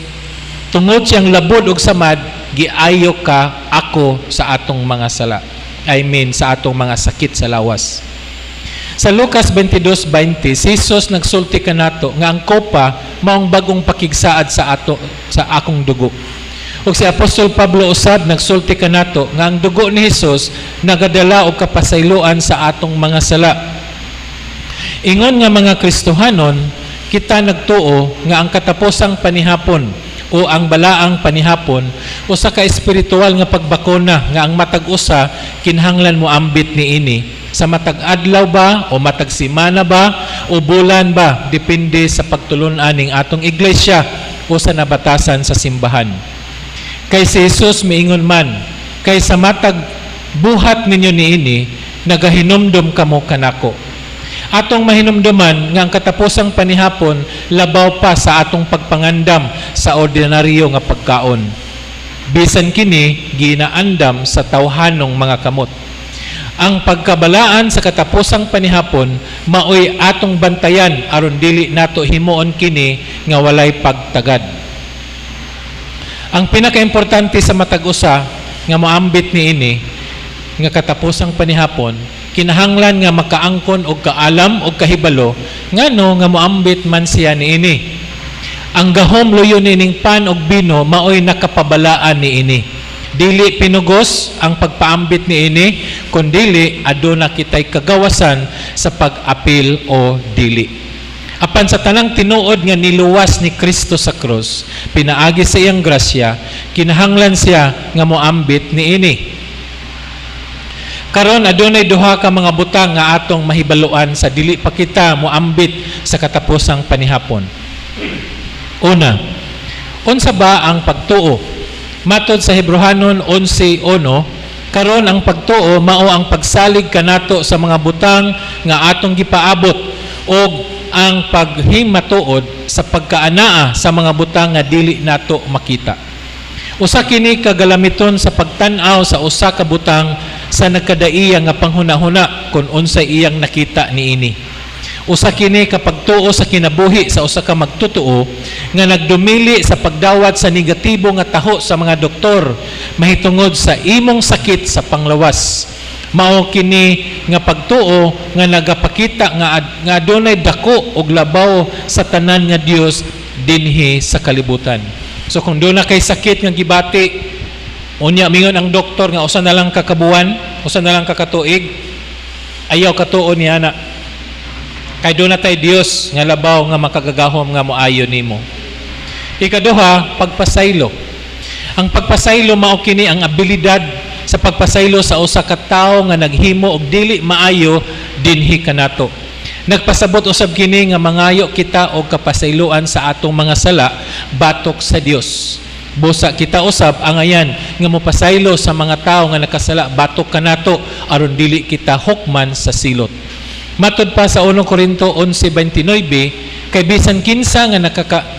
tungod siyang labod og samad, giayo ka ako sa atong mga sala. Sa atong mga sakit sa lawas. Sa Lucas 22:20, si Jesus nagsulti kanato nga ang kopa maong bagong pakigsaad sa akong dugo. Ug si Apostol Pablo usab nagsulti kanato nga ang dugo ni Jesus nagadala og kapasayloan sa atong mga sala. Ingon nga mga Kristohanon, kita nagtuo nga ang katapusang panihapon o ang balaang panihapon usa ka espiritual nga pagbakuna nga ang matag usa kinahanglan mo ambit niini sa matag adlaw ba o matag semana ba o bulan ba, depende sa pagtulun-an ning atong iglesia o sa nabatasan sa simbahan. Kay si Jesus miingon man, kay sa matag buhat ninyo niini nagahinumdum kamo kanako. Atong mahinumduman nga ang katapusang panihapon labaw pa sa atong pagpangandam sa ordinaryo nga pagkaon. Bisan kini ginaandam sa tawhanong mga kamot. Ang pagkabalaan sa katapusang panihapon maoy atong bantayan aron dili nato himuon kini nga walay pagtagad. Ang pinakaimportante sa matag usa nga moambit niini nga katapusang panihapon, kinahanglan nga makaangkon og kaalam og kahibalo ngano nga moambit man siya niini. Ang gahom luyo nining pan og bino maoy nakapabalaan niini. Dili pinugos ang pagpaambit niini, kundi aduna kitay kagawasan sa pag-apil o dili. Apan sa tanang tinuod nga niluwas ni Kristo sa krus, pinaagi sa iyang grasya, kinahanglan siya nga moambit niini. Karon adunay duha ka mga butang nga atong mahibaluan sa dili pa kita moambit sa katapusang panihapon. Una, unsa ba ang pagtuo? Matod sa Hebrehanon 11:1, karon ang pagtuo mao ang pagsalig kanato sa mga butang nga atong gipaabot og ang paghimatuod sa pagkaanaa sa mga butang nga dili nato makita. Usa kini kagalamiton sa pagtan-aw sa usa ka butang sa nagkadaiya nga panghuna-huna kung unsay iyang nakita niini. Usa kini kapag tuo sa kinabuhi sa usa ka magtutuo nga nagdumili sa pagdawat sa negatibo nga taho sa mga doktor mahitungod sa imong sakit sa panglawas. Mao kini nga pagtuo nga nagapakita nga adunay dako og labaw sa tanan nga Dios dinhi sa kalibutan. So kung doon na kay sakit nga gibati, unya mingon ang doktor nga usa na lang kakabuan, usa na lang kakatuig, ayaw katuo niya na. Kay doon na tay Dios nga labaw nga makagagahom nga moayo nimo. Ikaduha, pagpasaylo. Ang pagpasaylo mao kini ang abilidad sa pagpasaylo sa usa ka tawo nga naghimo og dili maayo dinhi kanato. Nagpasabot usab kini nga mangayo kita og kapasayloan sa atong mga sala batok sa Dios. Busa kita usab ang ayan nga mopasaylo sa mga tawo nga nakasala batok kanato aron dili kita hukman sa silot. Matod pa sa 1 Corinto 11:29, kay bisan kinsa nga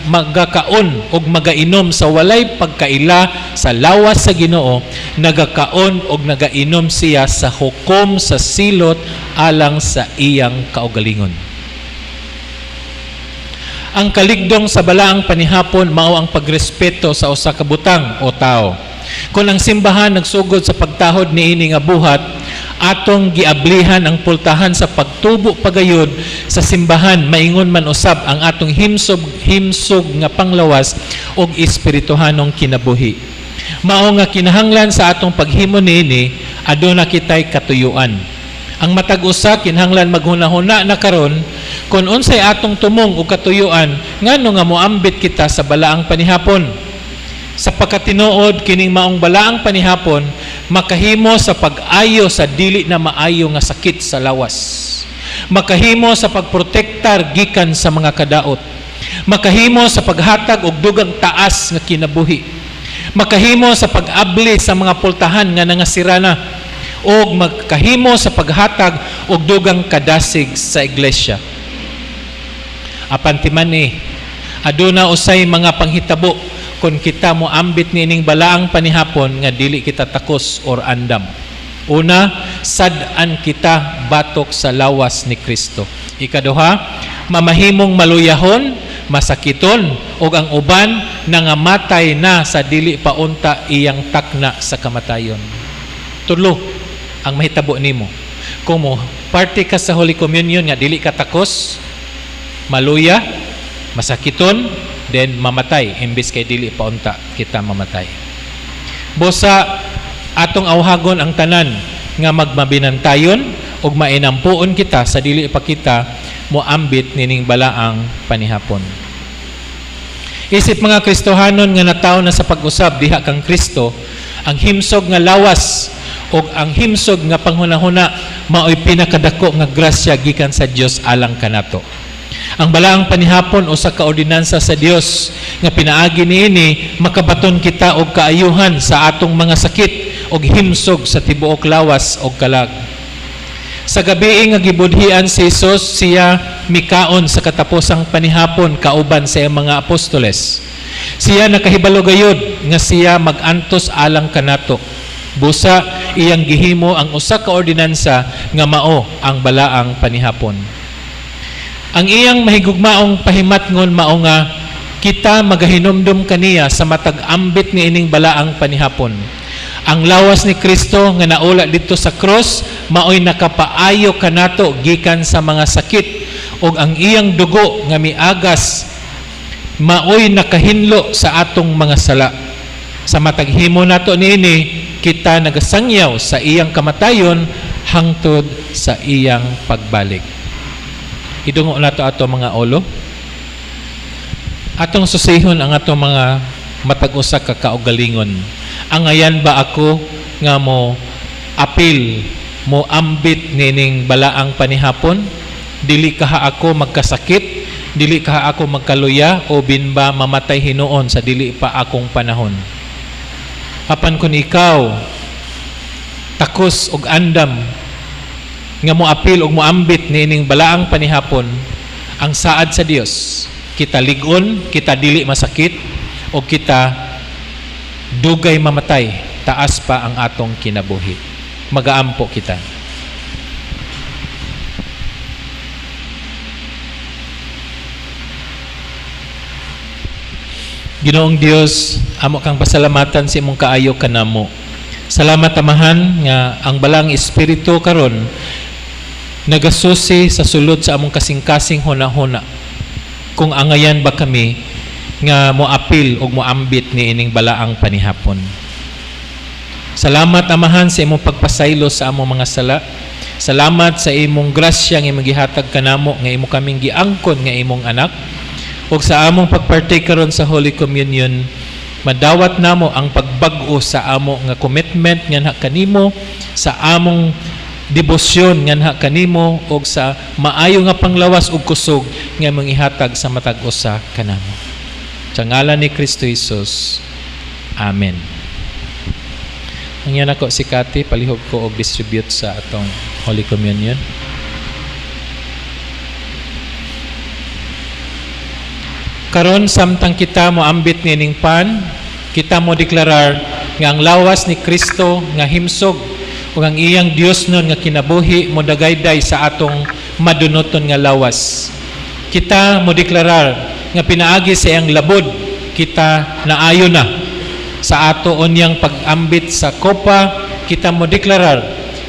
magakaon og magainom sa walay pagkaila sa lawas sa Ginoo, nagakaon og nagainom siya sa hukom sa silot alang sa iyang kaugalingon. Ang kaligdong sa balaang panihapon mao ang pagrespeto sa usa ka butang o tao. Kung ang simbahan nagsugod sa pagtahod niini nga buhat, atong giablihan ang pultahan sa pagtubo pagayod sa simbahan, maingon man usab ang atong himsog nga panglawas og espirituhanong kinabuhi. Mao nga kinahanglan sa atong paghimo niini, aduna kitay katuyuan. Ang matag usa kinahanglan maghunahuna na karon kung unsay atong tumong o katuyuan ngano nga moambit kita sa balaang panihapon. Sa pagkatinuod kining maong balaang panihapon, makahimo sa pag-ayo sa dili na maayo nga sakit sa lawas. Makahimo sa pagprotektar gikan sa mga kadaot. Makahimo sa paghatag og dugang taas nga kinabuhi. Makahimo sa pag-abli sa mga pultahan nga nangasirana og makahimo sa paghatag og dugang kadasig sa iglesia. Apan timan ni aduna usay mga panghitabo kung kita mo ambit nining balaang panihapon nga dili kita takos or andam. Una, sad-an kita batok sa lawas ni Kristo. Ikaduha, mamahimong maluyahon, masakiton, ug ang uban nangamatay na sa dili paunta iyang takna sa kamatayon. Tulo, ang mahitabo nimo. Kung mo parte ka sa Holy Communion nga dili ka takos, maluya, masakiton, then mamatay, imbis kay dili paunta kita mamatay. Busa atong awhagon ang tanan nga magmabinantayon ug mainampuon kita sa dili pa kita moambit nining balaang panihapon. Isip mga Kristohanon nga nataw na sa pag-usab diha kang Kristo, ang himsog nga lawas ug ang himsog nga panghunahuna mao'y pinakadako nga grasya gikan sa Dios alang kanato. Ang balaang panihapon usa ka ordinansa sa Dios nga pinaagi niini makabaton kita og kaayuhan sa atong mga sakit og himsog sa tibuok lawas og kalag. Sa gabi nga gibudhian si Jesus, siya mikaon sa katapusang panihapon kauban sa mga apostoles. Siya nakahibalo gayud nga siya magantos alang kanato. Busa iyang gihimo ang usa ka ordinansa nga mao ang balaang panihapon. Ang iyang mahigugmaong pahimatngon mao nga kita magahinomdom kaniya sa matag ambit ni ining balaang panihapon. Ang lawas ni Kristo nga naula dito sa cross maoy nakapaayo kanato gikan sa mga sakit ug ang iyang dugo nga miagas maoy nakahinlo sa atong mga sala. Sa matag himo nato niini kita nagasangyaw sa iyang kamatayon hangtod sa iyang pagbalik. Idungo nato ato mga olo. Atong susihon ang ato mga matag-usa ka kaugalingon. Ang ayan ba ako nga mo apil mo ambit nining balaang panihapon? Dili kaha ako magkasakit, dili kaha ako magkaluya o binba mamatay hinuon sa dili pa akong panahon. Apan kun ikaw takos og andam nga mo apil og mo ambit nining balaang panihapon, ang saad sa Dios kita ligon, kita dili masakit o kita dugay mamatay, taas pa ang atong kinabuhi. Magaampo kita. Ginoong Dios, amo kang pasalamatan sa imong kaayo kanamo. Salamat Amahan nga ang balang espiritu karon nagasusi sa sulod sa among kasing-kasing hunahuna. Kung angayan ba kami nga moapil o moambit ni ining balaang panihapon. Salamat Amahan sa imong pagpasaylo sa among mga sala. Salamat sa imong grasya nga imong gihatag kanamo nga imo kaming giangkon nga imong anak. Ug sa among pagpartake karon sa Holy Communion, madawat namo ang pagbag-o sa amo nga commitment nga kanimo, sa among debosyon nga kanimo ug sa maayo nga panglawas ug kusog nga imong ihatag sa matag usa kanamo. Sa ngalan ni Kristo Jesus. Amen. Ang yan ako si Kati, palihog ko og distribute sa atong Holy Communion. Karon samtang kita mo ambit nining pan, kita mo deklarar nga ang lawas ni Kristo nga himsog ug ang iyang Dios nun nga kinabuhi mo dagayday sa atong madunoton nga lawas. Kita mo deklarar nga pinaagi sa iyang labod, kita naayo na sa ato onyang pag-ambit sa kopa. Kita mo deklarar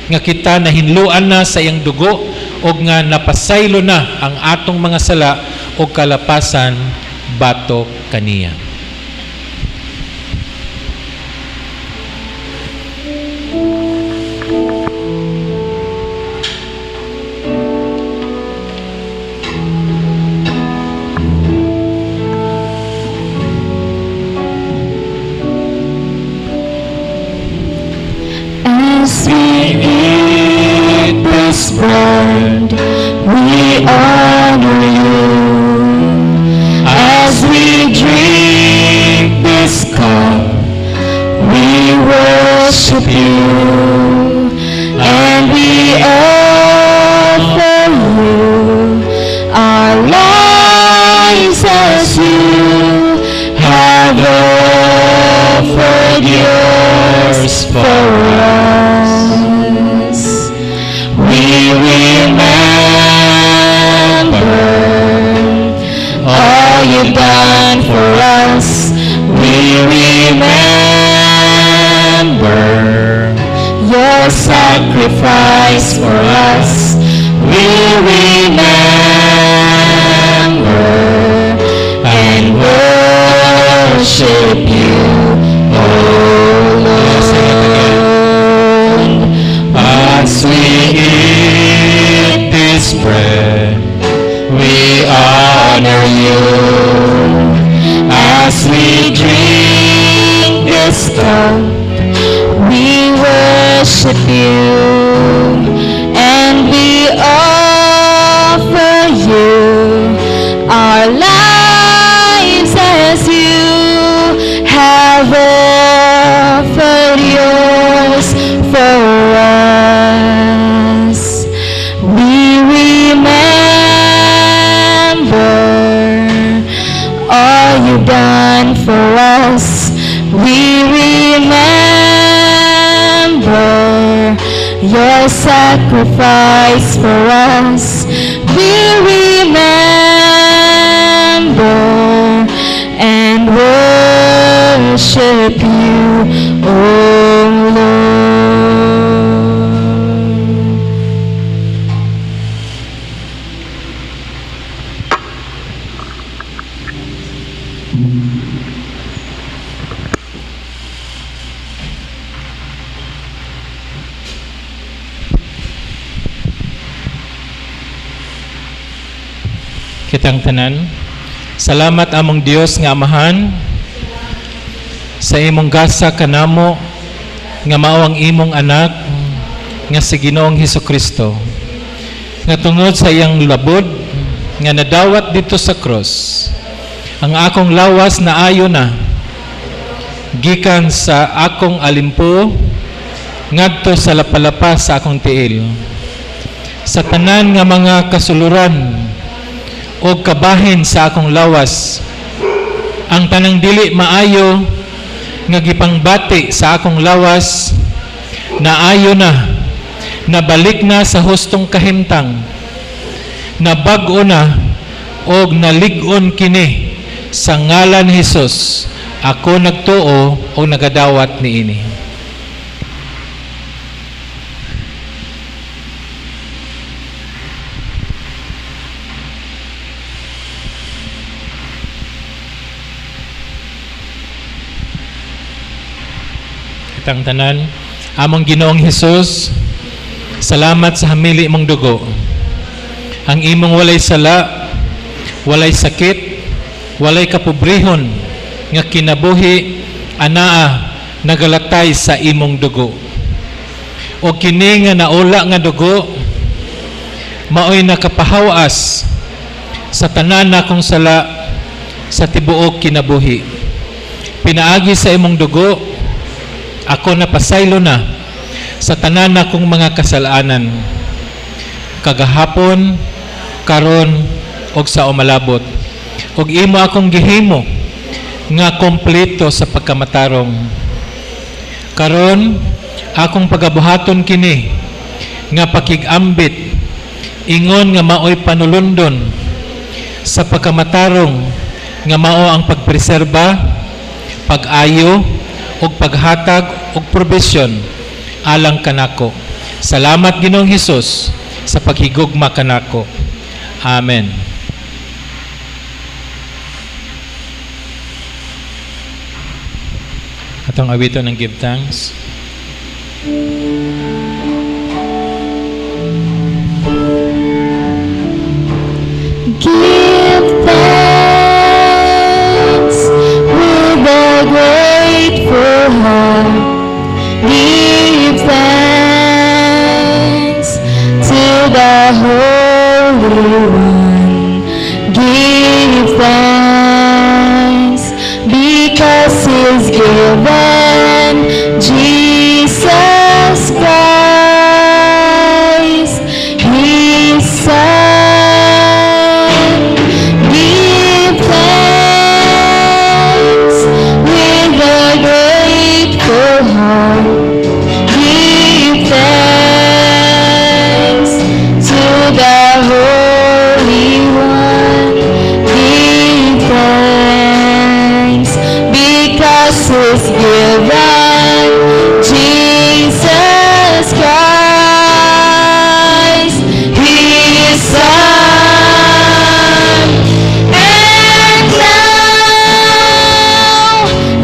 nga kita nahinluan na sa iyang dugo o nga napasaylo na ang atong mga sala o kalapasan bato kaniya. As we eat this bread, we honor you. As we drink this cup, we worship you. And we offer you our lives as you have offered yours for us. We remember all you've done for us. We remember your sacrifice for us. We remember and worship you, oh Lord. As we eat this bread, we honor you. As we drink this cup, we worship you. And we offer you our lives as you have offered yours for us. We remember all you've done for us. We remember your sacrifice for us. We remember and worship you, oh Lord. Kitang tanan, salamat among Dios nga Amahan sa imong gasa kanamo nga mao ang imong anak nga si Ginoong Hesukristo, nga tungod sa iyang labod nga nadawat dito sa cross, ang akong lawas na ayo na gikan sa akong alimpo ngadto sa lapalapa sa akong tiil. Sa tanan nga mga kasuluran o kabahin sa akong lawas, ang tanang dili maayo nga gipangbati sa akong lawas, naayo na, nabalik na sa hustong kahimtang, nabag-o na, o nalig-on kini sa ngalan ni Hesus, ako nagtuo o nagadawat niini. Kitang tanan, among Ginoong Hesus, salamat sa hamili mong dugo. Ang imong walay sala, walay sakit, walay kapobrehon, nga kinabuhi, anaa, nagalatay sa imong dugo. O kini nga naula nga dugo, maoy nakapahawas sa tanan na kong sala, sa tibuok kinabuhi. Pinaagi sa imong dugo, ako napasaylo na sa tanan na kong mga kasalanan, kagahapon, karon, og sa umalabot. Og imo akong gihimo nga kompleto sa pagkamatarong. Karon, akong pagabuhaton kini nga pakigambit, ingon nga maoy panulundon sa pagkamatarong, nga mao ang pagpreserba, pag-ayo, ug paghatag ug probisyon alang kanako. Salamat Ginoong Hesus sa paghigugma kanako. Amen. Atong awiton ng give thanks. Give thanks with a grateful heart. Give thanks to the Holy One. Give thanks because He's given Jesus Christ, His Son. Give thanks with a grateful heart. Give thanks to the Holy One. Give thanks because He's given Jesus Christ, His Son. And now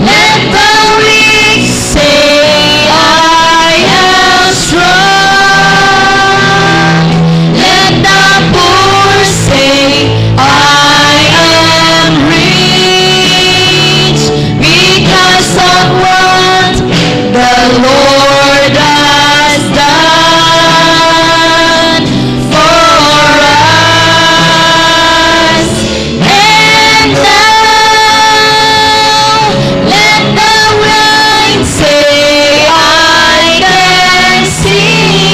let the weak say, I am strong. Let the poor say, I am rich because of what the Lord has done for us. And now let the blind say, I can see.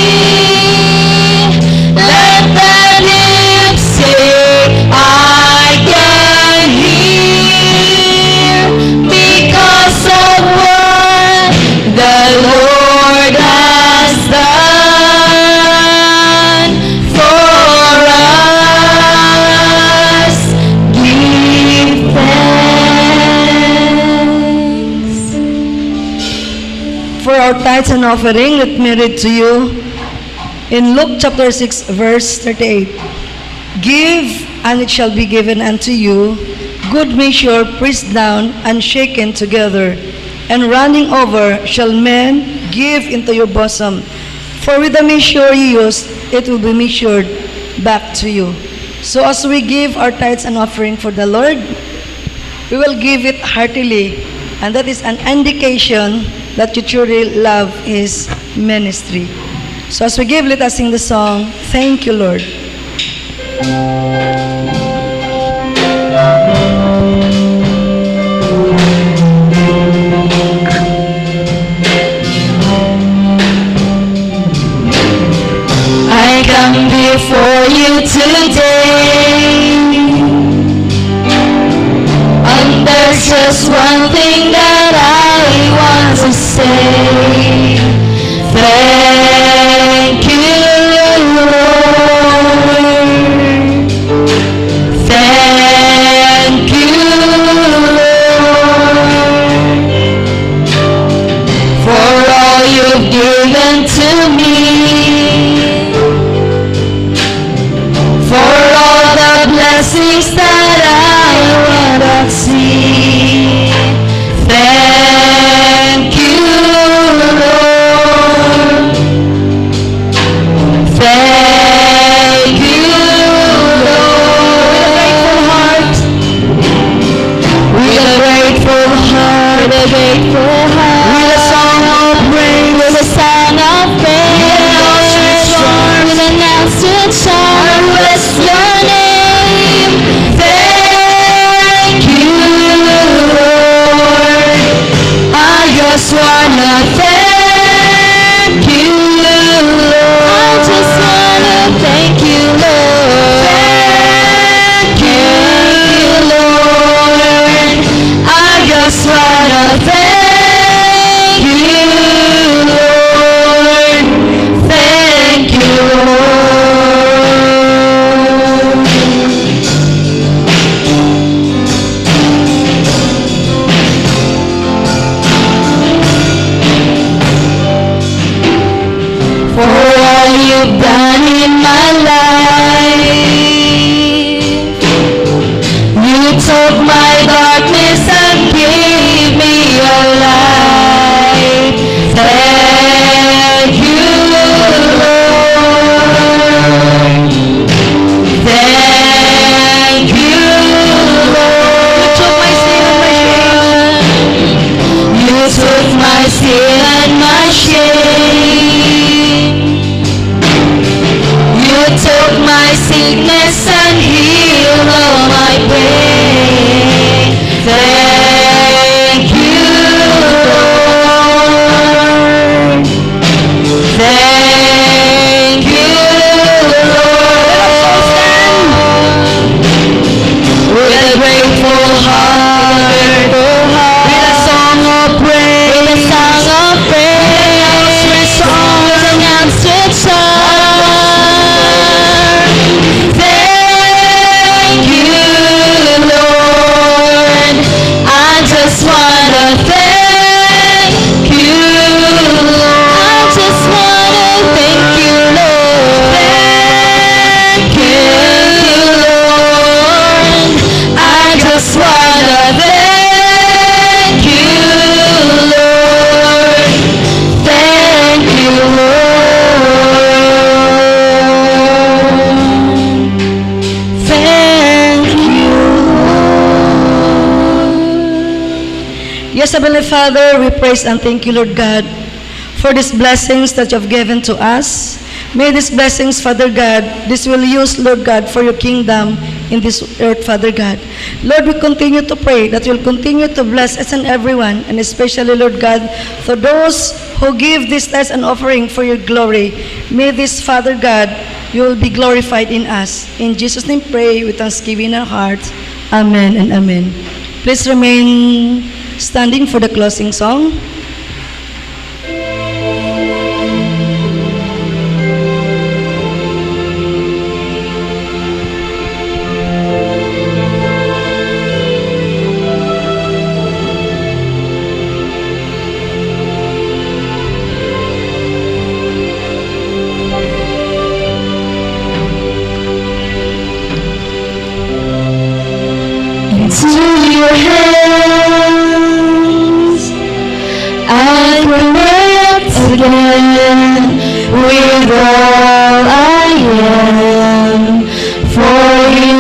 Let the lips say, I can hear because of what the Lord has done for us. Give thanks. For our tithes and offering, let me read to you in Luke chapter 6, verse 38. Give, and it shall be given unto you, good measure, pressed down and shaken together, and running over shall men give into your bosom. For with the measure you use, it will be measured back to you. So as we give our tithes and offering for the Lord, we will give it heartily, and that is an indication that you truly love His ministry. So as we give, let us sing the song, Thank You, Lord. I come before you today, and there's just one thing that I want to say. Thank you, Lord. Thank Dearest Heavenly Father, we praise and thank you, Lord God, for these blessings that you have given to us. May these blessings, Father God, this will use, Lord God, for your kingdom in this earth, Father God. Lord, we continue to pray that you'll continue to bless us and everyone, and especially, Lord God, for those who give this tithes and offering for your glory. May this, Father God, you will be glorified in us. In Jesus' name pray with thanksgiving in our hearts. Amen and amen. Please remain standing for the closing song. Into your hands I commit again with all I am for you,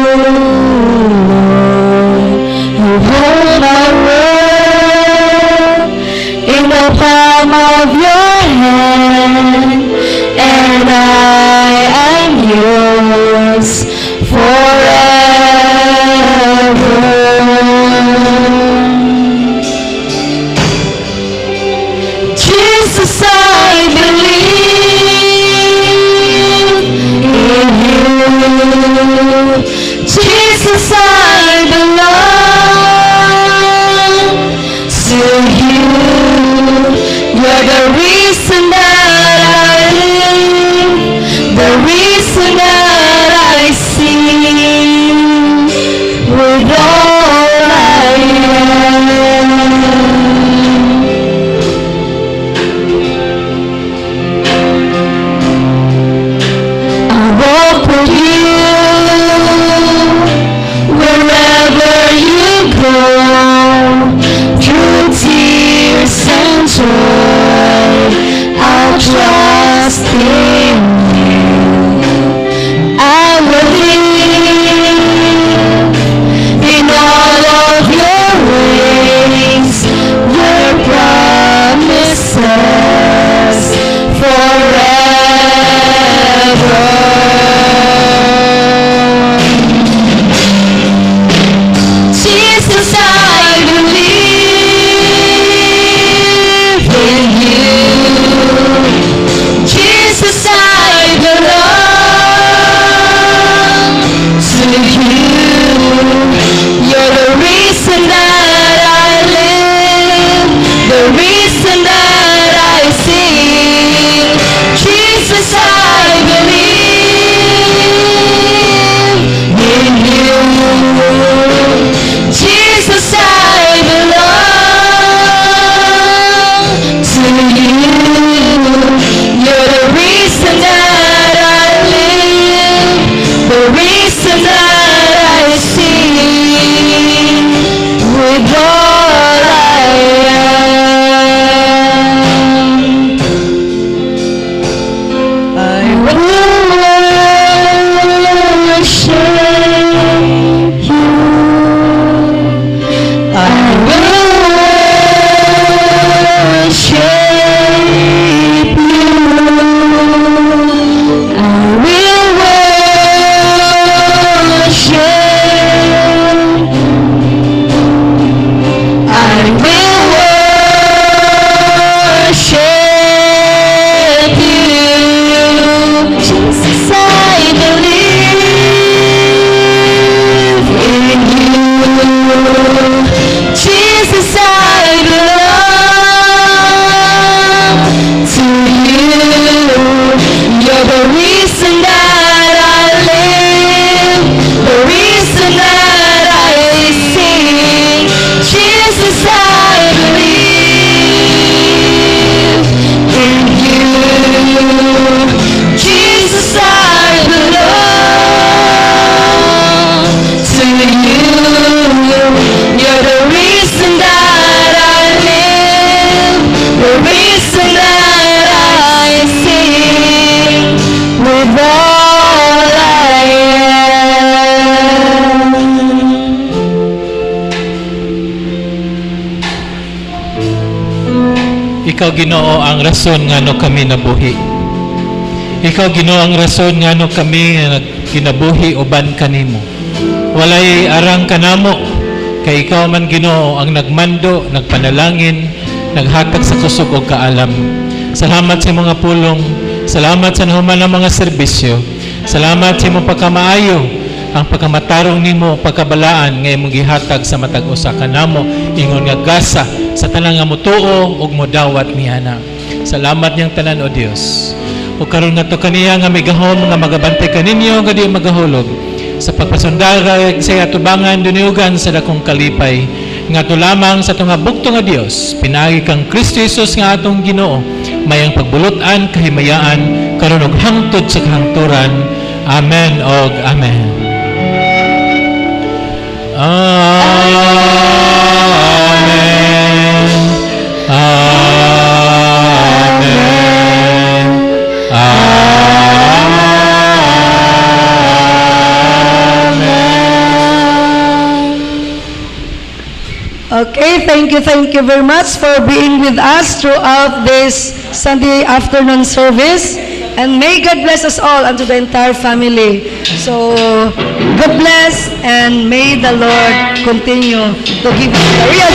Lord. You hold my world in the palm of your hand, and I am yours forever. Jesus, I believe in you. Jesus, I belong to you. You're the reason that I live. Ikaw Ginoo ang rason ngano kami nabuhi. Ikaw Ginoo ang rason ngano kami kinabuhi uban kanimo. Walay arang kanamo kay ikaw man Ginoo ang nagmando, nagpanalangin, naghatag sa kusog og kaalam. Salamat sa mga pulong, salamat sa nahuman ng mga serbisyo. Salamat sa imong pagkamaayo, ang pagkamatarong nimo, pagkabalaan nga imong gihatag sa matag usa kanamo ingon nga gasa sa tanan nga motuo ug modawat niana. Salamat niyang tanan o Dios. O karon nga to kaniya nga migahom nga magabantay kaninyo nga di magahulog sa pagpasundara sa atubangan duniugan sa dakong kalipay nga to lamang sa tunga bugto nga Dios pinaagi kang Kristo Jesus nga atong Ginoo mayang pagbulutan kahimayaan karon og hangtod sa kahangturan. Amen og amen. Amen. Amen. Okay, thank you very much for being with us throughout this Sunday afternoon service. And may God bless us all and to the entire family. So, God bless and may the Lord continue to give us the real